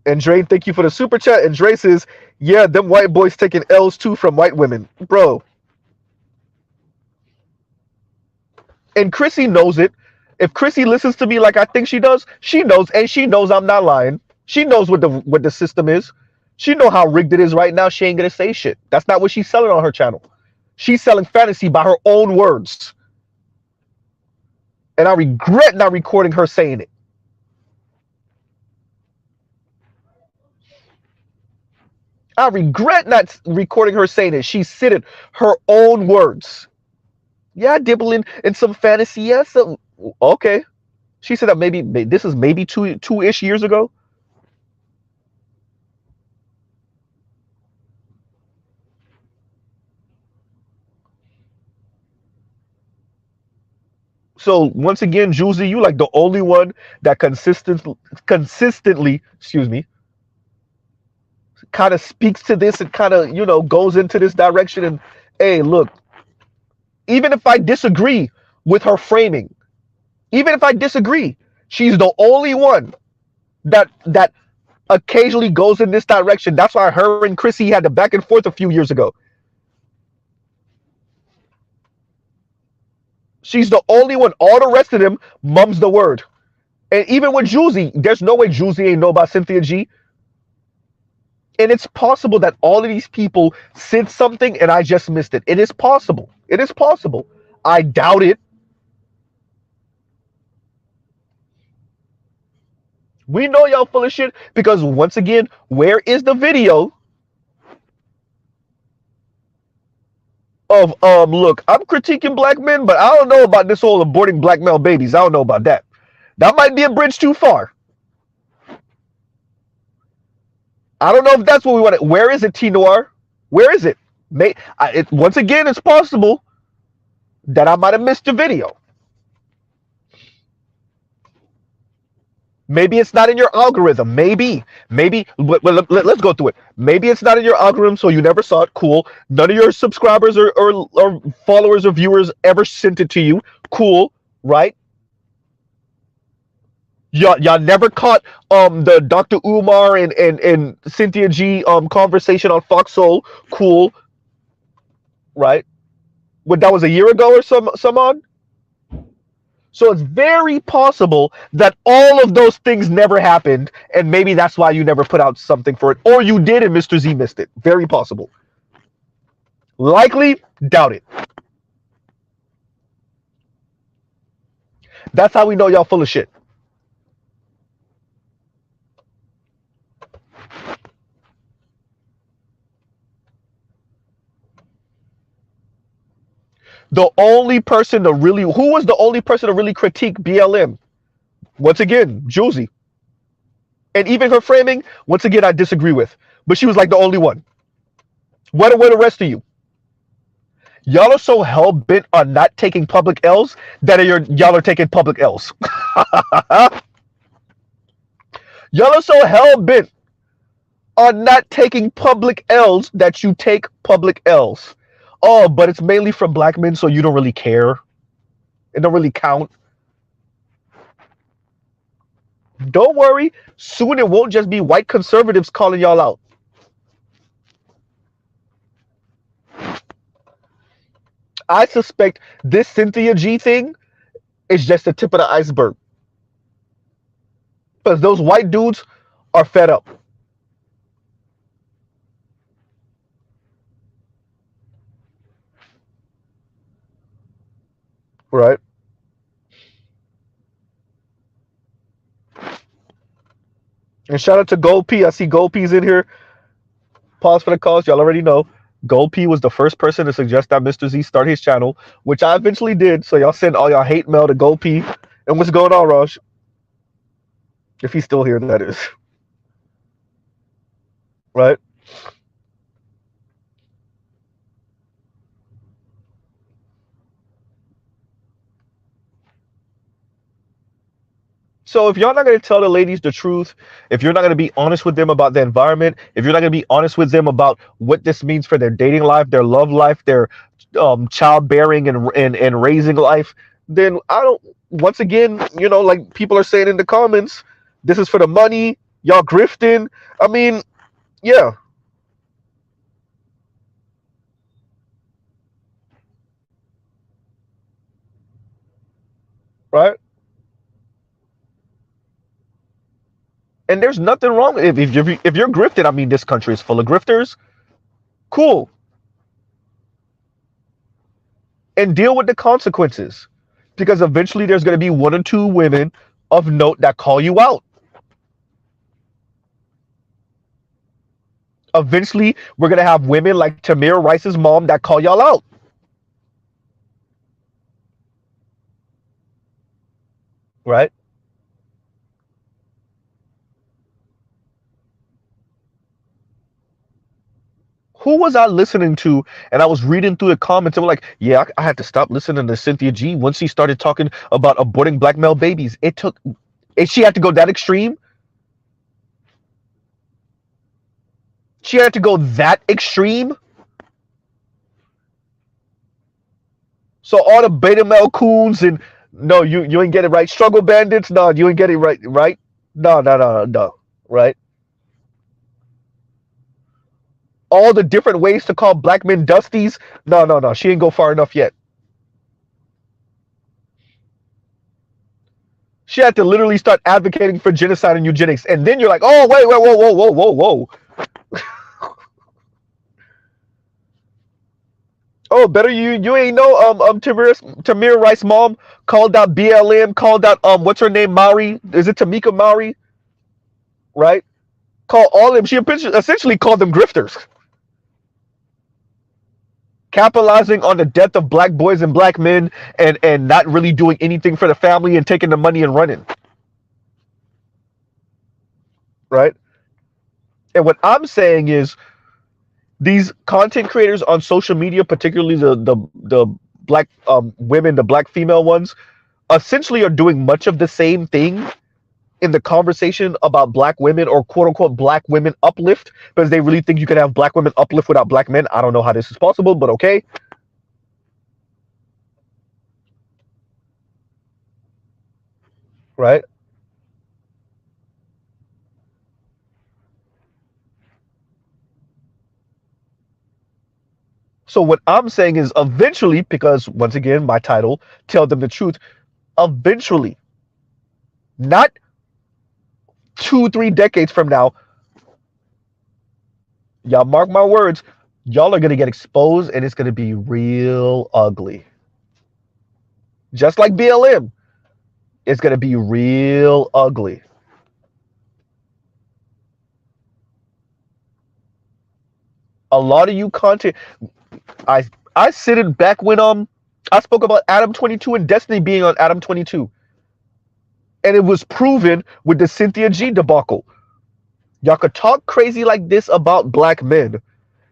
And Dre, thank you for the super chat. And Dre says, yeah, them white boys taking L's too from white women. Bro. And Chrissy knows it. If Chrissy listens to me like I think she does, she knows, and she knows I'm not lying. She knows what the system is. She know how rigged it is right now. She ain't gonna say shit. That's not what she's selling on her channel. She's selling fantasy by her own words. And I regret not recording her saying it. I regret not recording her saying it. She's sitting her own words. Yeah, dibbling in some fantasy. Yeah, some okay. She said that maybe this is maybe two-ish years ago. So once again, Juicy, you like the only one that consistently, excuse me, kind of speaks to this and kind of goes into this direction. And hey, look, even if I disagree with her framing, even if I disagree, she's the only one that occasionally goes in this direction. That's why her and Chrissy had the back and forth a few years ago. She's the only one. All the rest of them mums the word. And even with Juicy, there's no way Juicy ain't know about Cynthia G. And it's possible that all of these people said something and I just missed it. It is possible. It is possible. I doubt it. We know y'all full of shit because once again, where is the video of look, I'm critiquing black men, but I don't know about this whole aborting black male babies. I don't know about that. That might be a bridge too far. I don't know if that's what we want. Where is it, T Noir? Where is it? Once again, it's possible that I might have missed the video. Maybe it's not in your algorithm. Maybe. Well, let's go through it. Maybe it's not in your algorithm, so you never saw it. Cool. None of your subscribers or followers or viewers ever sent it to you. Cool, right? Y'all never caught the Dr. Umar and Cynthia G conversation on Fox Soul. Cool, right? What, that was a year ago or some odd? So it's very possible that all of those things never happened, and maybe that's why you never put out something for it, or you did and Mr. Z missed it. Very possible. Likely, doubt it. That's how we know y'all full of shit. The only person to really, who was the only person to really critique BLM? Once again, Juicy. And even her framing, once again, I disagree with. But she was like the only one. What were the rest of you? Y'all are so hell bent on not taking public L's that y'all are taking public L's. Y'all are so hell bent on not taking public L's that you take public L's. Oh, but it's mainly from black men, so you don't really care. It don't really count. Don't worry. Soon it won't just be white conservatives calling y'all out. I suspect this Cynthia G thing is just the tip of the iceberg. Because those white dudes are fed up. Right? And shout out to Gold P. I see Gold P's in here. Pause for the cause. Y'all already know. Gold P was the first person to suggest that Mr. Z start his channel, which I eventually did. So y'all send all y'all hate mail to Gold P. And what's going on, Raj? If he's still here, that is. Right? So if y'all not going to tell the ladies the truth, if you're not going to be honest with them about the environment, if you're not going to be honest with them about what this means for their dating life, their love life, their childbearing and raising life, then I don't. Once again, like people are saying in the comments, this is for the money. Y'all grifting. I mean, yeah, right. And there's nothing wrong if you're grifted. I mean, this country is full of grifters. Cool, and deal with the consequences, because eventually there's going to be one or two women of note that call you out. Eventually, we're going to have women like Tamir Rice's mom that call y'all out, right? Who was I listening to? And I was reading through the comments and were like, yeah, I had to stop listening to Cynthia G once she started talking about aborting black male babies. She had to go that extreme. She had to go that extreme. So all the beta male coons and no, you ain't get it right. Struggle bandits, no, you ain't get it right, right? No, no, no, no, no, right? All the different ways to call black men dusties, no, no, no, she ain't go far enough yet. She had to literally start advocating for genocide and eugenics, and then you're like, oh wait, wait, whoa, whoa, whoa, whoa, whoa. Oh, better you ain't know Tamir Rice mom called out BLM, called out what's her name, Maori? Is it Tamika Maori? Right? Call all of them. She essentially called them grifters, capitalizing on the death of black boys and black men, and not really doing anything for the family and taking the money and running. Right? And what I'm saying is these content creators on social media, particularly the black women, the black female ones, essentially are doing much of the same thing in the conversation about black women, or quote unquote black women uplift, because they really think you can have black women uplift without black men. I don't know how this is possible, but okay. Right? So what I'm saying is eventually, because once again, my title, Tell Them the Truth, eventually, not 2, 3 decades from now, y'all mark my words, y'all are going to get exposed and it's going to be real ugly. Just like BLM, it's going to be real ugly. A lot of you content, I I said it back when I spoke about Adam 22 and Destiny being on Adam 22, and it was proven with the Cynthia G debacle. Y'all could talk crazy like this about black men,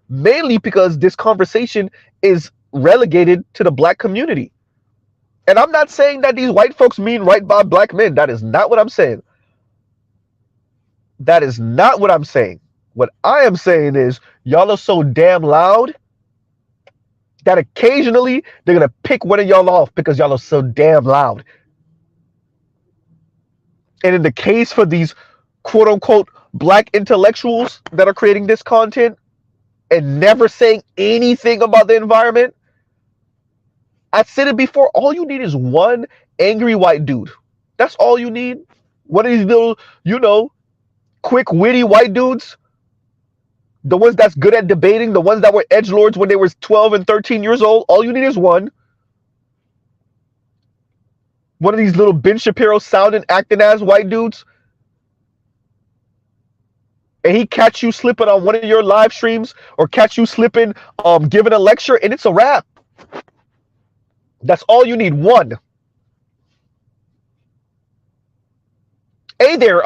mainly because this conversation is relegated to the black community. And I'm not saying that these white folks mean right by black men. That is not what I'm saying. That is not what I'm saying. What I am saying is y'all are so damn loud that occasionally they're going to pick one of y'all off because y'all are so damn loud. And in the case for these quote unquote black intellectuals that are creating this content and never saying anything about the environment, I said it before, all you need is one angry white dude. That's all you need. One of these little, quick, witty white dudes. The ones that's good at debating, the ones that were edgelords when they were 12 and 13 years old. All you need is one. One of these little Ben Shapiro sounding, acting as white dudes. And he catch you slipping on one of your live streams or catch you slipping, giving a lecture, and it's a wrap. That's all you need, one. Hey there,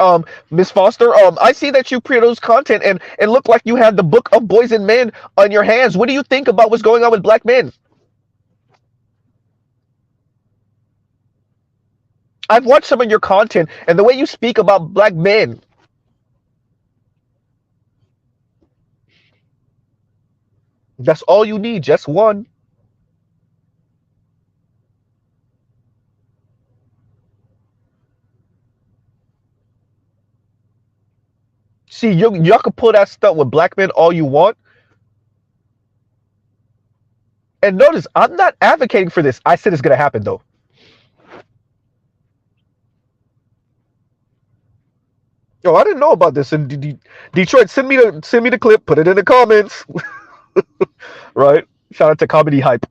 Miss Foster. I see that you produced content and it looked like you had the book of Boys and Men on your hands. What do you think about what's going on with black men? I've watched some of your content and the way you speak about black men. That's all you need, just one. See, y'all can pull that stuff with black men all you want. And notice, I'm not advocating for this. I said it's going to happen, though. Oh, I didn't know about this. And Detroit, send me the clip. Put it in the comments. Right? Shout out to Comedy Hype.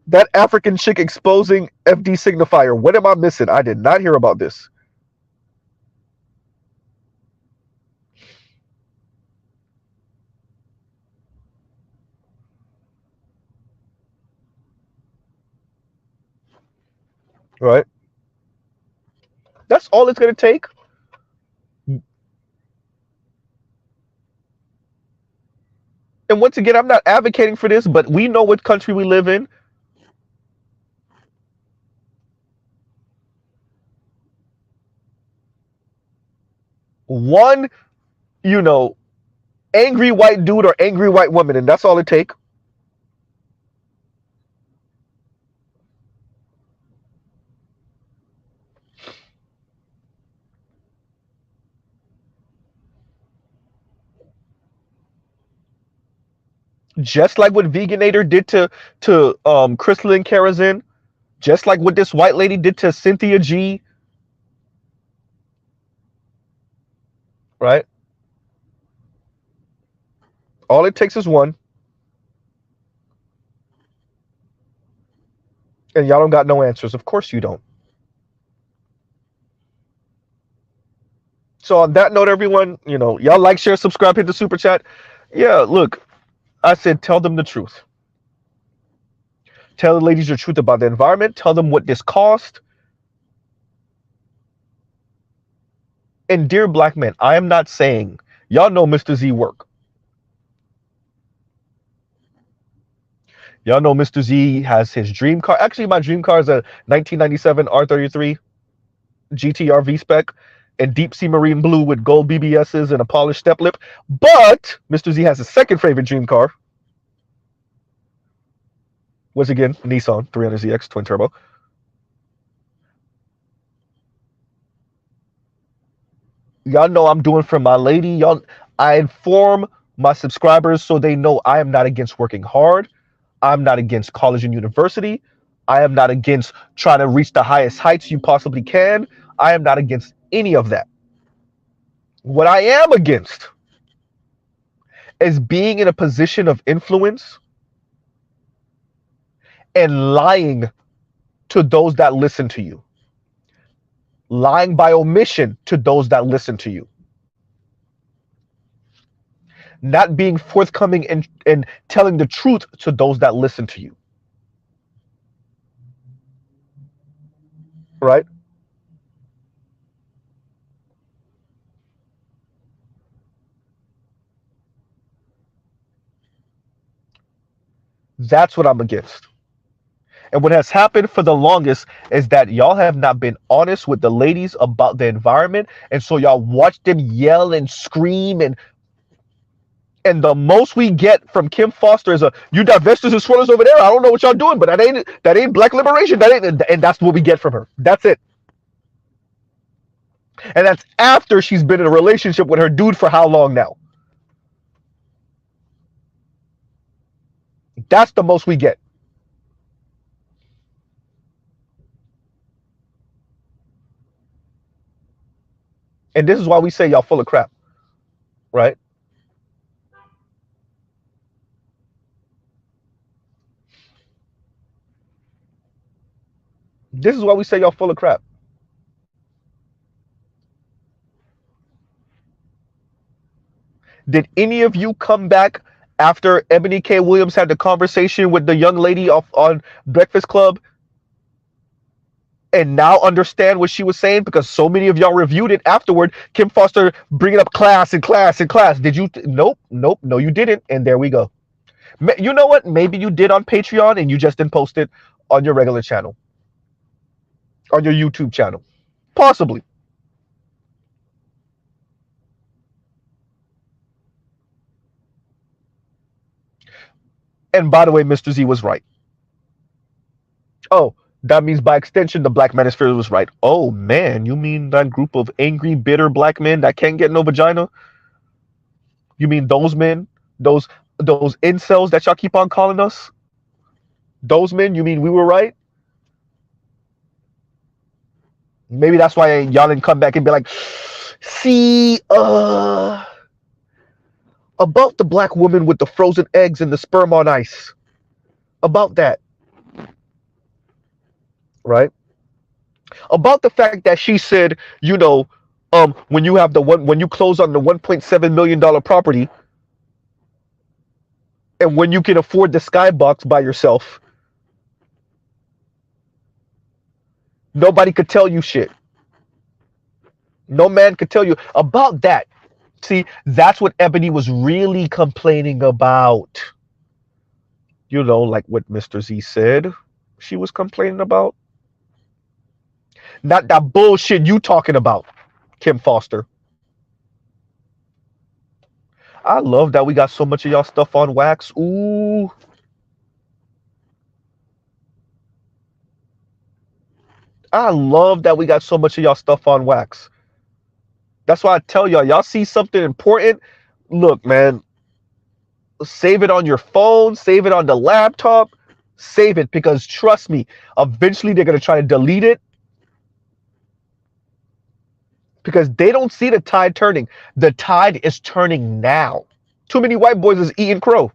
That African chick exposing FD signifier. What am I missing? I did not hear about this. Right? That's all it's going to take. And once again, I'm not advocating for this, but we know what country we live in. One, you know, angry white dude or angry white woman, and that's all it takes. Just like what Veganator did to Crystalline Karazin, just like what this white lady did to Cynthia G. Right? All it takes is one. And y'all don't got no answers. Of course you don't. So on that note, everyone, y'all like, share, subscribe, hit the super chat. Yeah, look, I said tell them the truth. Tell the ladies the truth about the environment. Tell them what this cost. And dear black men, I am not saying, y'all know Mr. Z work. Y'all know Mr. Z has his dream car. Actually, my dream car is a 1997 R33 GTR V-Spec in deep sea marine blue with gold BBSs and a polished step lip. But Mr. Z has a second favorite dream car. Was again Nissan 300ZX twin turbo. Y'all know I'm doing for my lady. I inform my subscribers so they know I am not against working hard. I'm not against college and university. I am not against trying to reach the highest heights you possibly can. I am not against any of that. What I am against is being in a position of influence and lying to those that listen to you. Lying by omission to those that listen to you. Not being forthcoming and telling the truth to those that listen to you. Right? That's what I'm against. And what has happened for the longest is that y'all have not been honest with the ladies about the environment. And so y'all watch them yell and scream and the most we get from Kim Foster is you divestors and swirlers over there. I don't know what y'all doing, but that ain't black liberation. And that's what we get from her. That's it. And that's after she's been in a relationship with her dude for how long now? That's the most we get. And this is why we say y'all full of crap. Right? This is why we say y'all full of crap. Did any of you come back after Ebony K. Williams had the conversation with the young lady on Breakfast Club and now understand what she was saying? Because so many of y'all reviewed it afterward. Kim Foster bringing up class and class and class. Did you? Nope, no, you didn't. And there we go. You know what? Maybe you did on Patreon and you just didn't post it on your regular channel. on your YouTube channel. Possibly. And by the way, Mr. Z was right. Oh, that means by extension, the Black Manosphere was right. Oh man, you mean that group of angry, bitter black men that can't get no vagina? You mean those men, those those incels that y'all keep on calling us? Those men? You mean we were right? Maybe that's why y'all didn't come back and be like, see, about the black woman with the frozen eggs and the sperm on ice. About that, right? About the fact that she said, when you have when you close on the $1.7 million property, and when you can afford the skybox by yourself, nobody could tell you shit. No man could tell you about that. See, that's what Ebony was really complaining about. Like what Mr. Z said she was complaining about. Not that bullshit you talking about, Kim Foster. I love that we got so much of y'all stuff on wax. Ooh. I love that we got so much of y'all stuff on wax. That's why I tell y'all see something important. Look, man, save it on your phone, save it on the laptop, save it, because trust me, eventually they're going to try to delete it because they don't see the tide turning. The tide is turning now. Too many white boys is eating crow.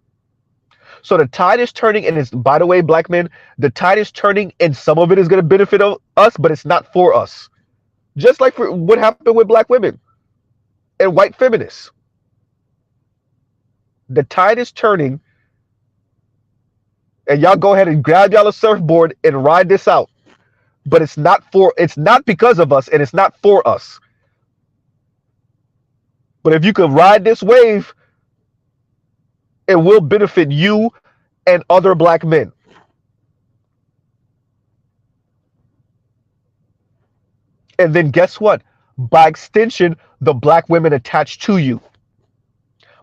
So the tide is turning, and it's, by the way, black men, the tide is turning, and some of it is going to benefit us, but it's not for us. Just like for what happened with black women and white feminists. The tide is turning, and y'all go ahead and grab y'all a surfboard and ride this out. But it's not because of us, and it's not for us. But if you could ride this wave, it will benefit you and other black men. And then guess what? By extension, the black women attached to you.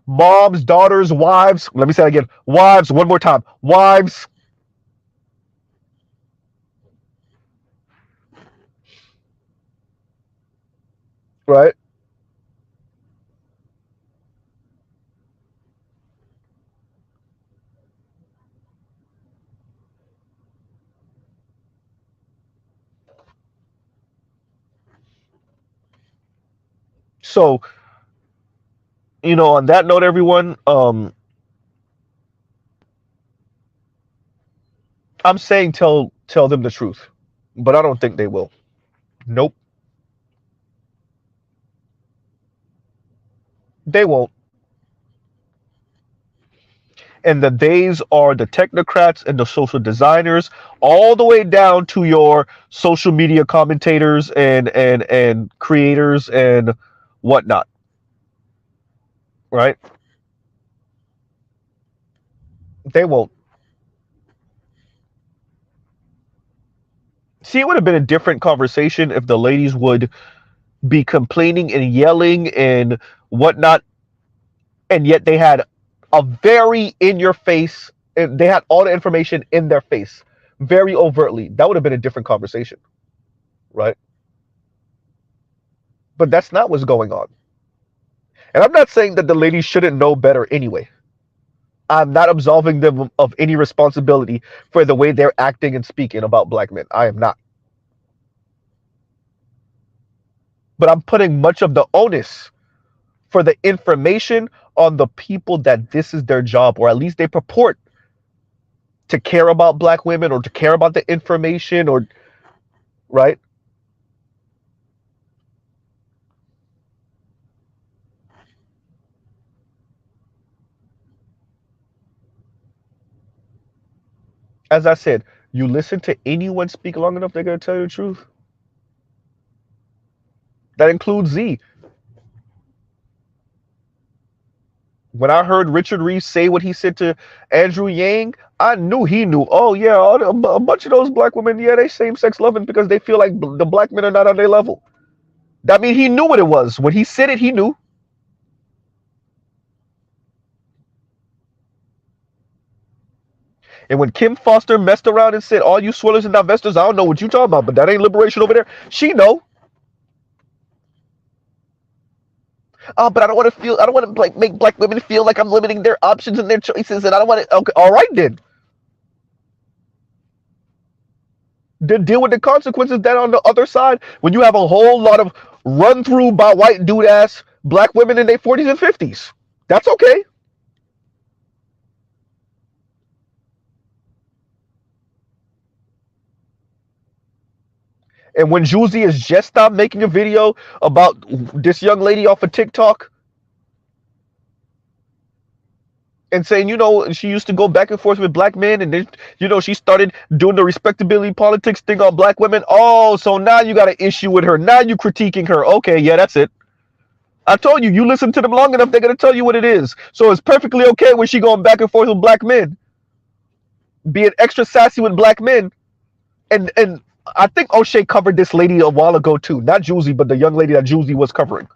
Moms, daughters, wives. Let me say it again. Wives, one more time. Wives. Right? So, on that note, everyone, I'm saying tell them the truth, but I don't think they will. Nope, they won't. And the days are the technocrats and the social designers, all the way down to your social media commentators and creators and whatnot. Right? They won't. See, it would have been a different conversation if the ladies would be complaining and yelling and whatnot, and yet they had a very in your face, and they had all the information in their face very overtly. That would have been a different conversation, right? But that's not what's going on. And I'm not saying that the ladies shouldn't know better anyway. I'm not absolving them of any responsibility for the way they're acting and speaking about black men. I am not. But I'm putting much of the onus for the information on the people that this is their job, or at least they purport to care about black women or to care about the information, or right. As I said, you listen to anyone speak long enough, they're going to tell you the truth. That includes Z. When I heard Richard Reeves say what he said to Andrew Yang, I knew he knew. Oh yeah, a bunch of those black women, yeah, they same-sex loving because they feel like the black men are not on their level. That means he knew what it was. When he said it, he knew. And when Kim Foster messed around and said, all you swindlers and divestors, I don't know what you talking about, but that ain't liberation over there, she know. But I don't want to like make black women feel like I'm limiting their options and their choices, and I don't want to. Okay, all right then. Then deal with the consequences. That on the other side, when you have a whole lot of run through by white dude ass black women in their 40s and 50s, that's okay. And when Juicy has just stopped making a video about this young lady off of TikTok and saying, she used to go back and forth with black men, and then, she started doing the respectability politics thing on black women. Oh, so now you got an issue with her. Now you critiquing her. Okay, yeah, that's it. I told you, you listen to them long enough, they're gonna tell you what it is. So it's perfectly okay when she going back and forth with black men, being extra sassy with black men, and I think O'Shea covered this lady a while ago too. Not Juicy, but the young lady that Juicy was covering.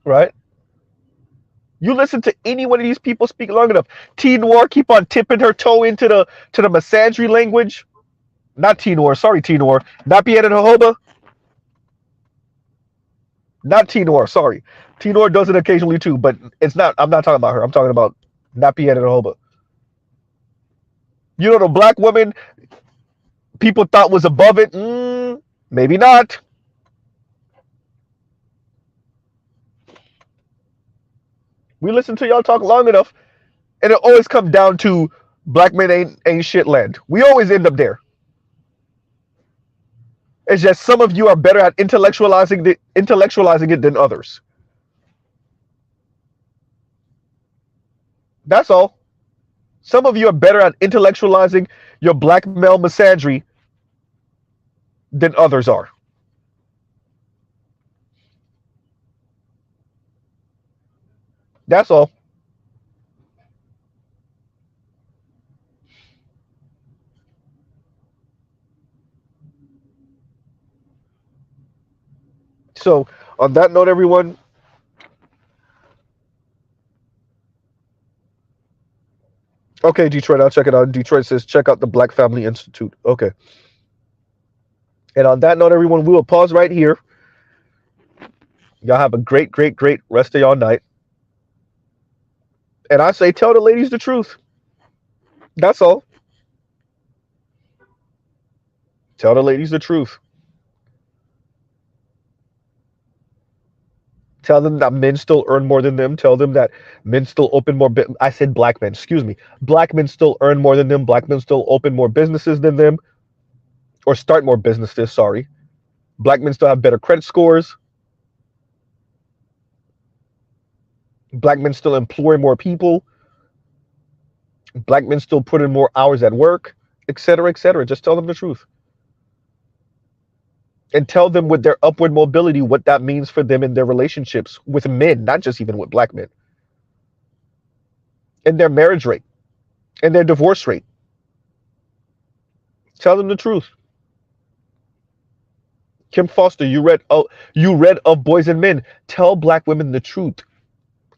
Right? You listen to any one of these people speak long enough. T Noir keep on tipping her toe into the misandry language. Not T Noir, sorry T Noir. Not Pieta Jojoba. Not T Noir, sorry. T Noir does it occasionally too, but it's not. I'm not talking about her. I'm talking about not Pieta Jojoba. The black woman people thought was above it. Maybe not. We listen to y'all talk long enough, and it always comes down to black men ain't shit land. We always end up there. It's just some of you are better at intellectualizing it than others. That's all. Some of you are better at intellectualizing your black male misandry than others are. That's all. So, on that note, everyone, okay, Detroit, I'll check it out. Detroit says, check out the Black Family Institute. Okay. And on that note, everyone, we will pause right here. Y'all have a great, great, great rest of y'all night. And I say, tell the ladies the truth. That's all. Tell the ladies the truth. Tell them that men still earn more than them. Tell them that men still open more. I said black men. Excuse me. Black men still earn more than them. Black men still open more businesses than them, or start more businesses. Sorry. Black men still have better credit scores. Black men still employ more people. Black men still put in more hours at work, etc., etc. Just tell them the truth. And tell them with their upward mobility what that means for them in their relationships with men, not just even with black men. And their marriage rate and their divorce rate. Tell them the truth. Kim Foster, you read of Boys and Men. Tell black women the truth.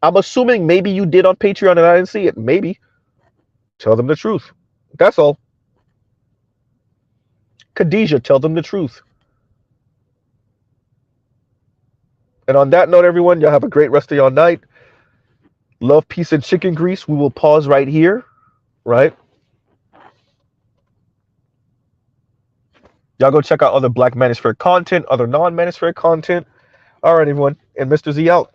I'm assuming maybe you did on Patreon and I didn't see it. Maybe. Tell them the truth. That's all. Khadijah, tell them the truth. And on that note, everyone, y'all have a great rest of y'all night. Love, peace, and chicken grease. We will pause right here, right? Y'all go check out other Black Manosphere content, other non-Manosphere content. All right, everyone. And Mr. Z out.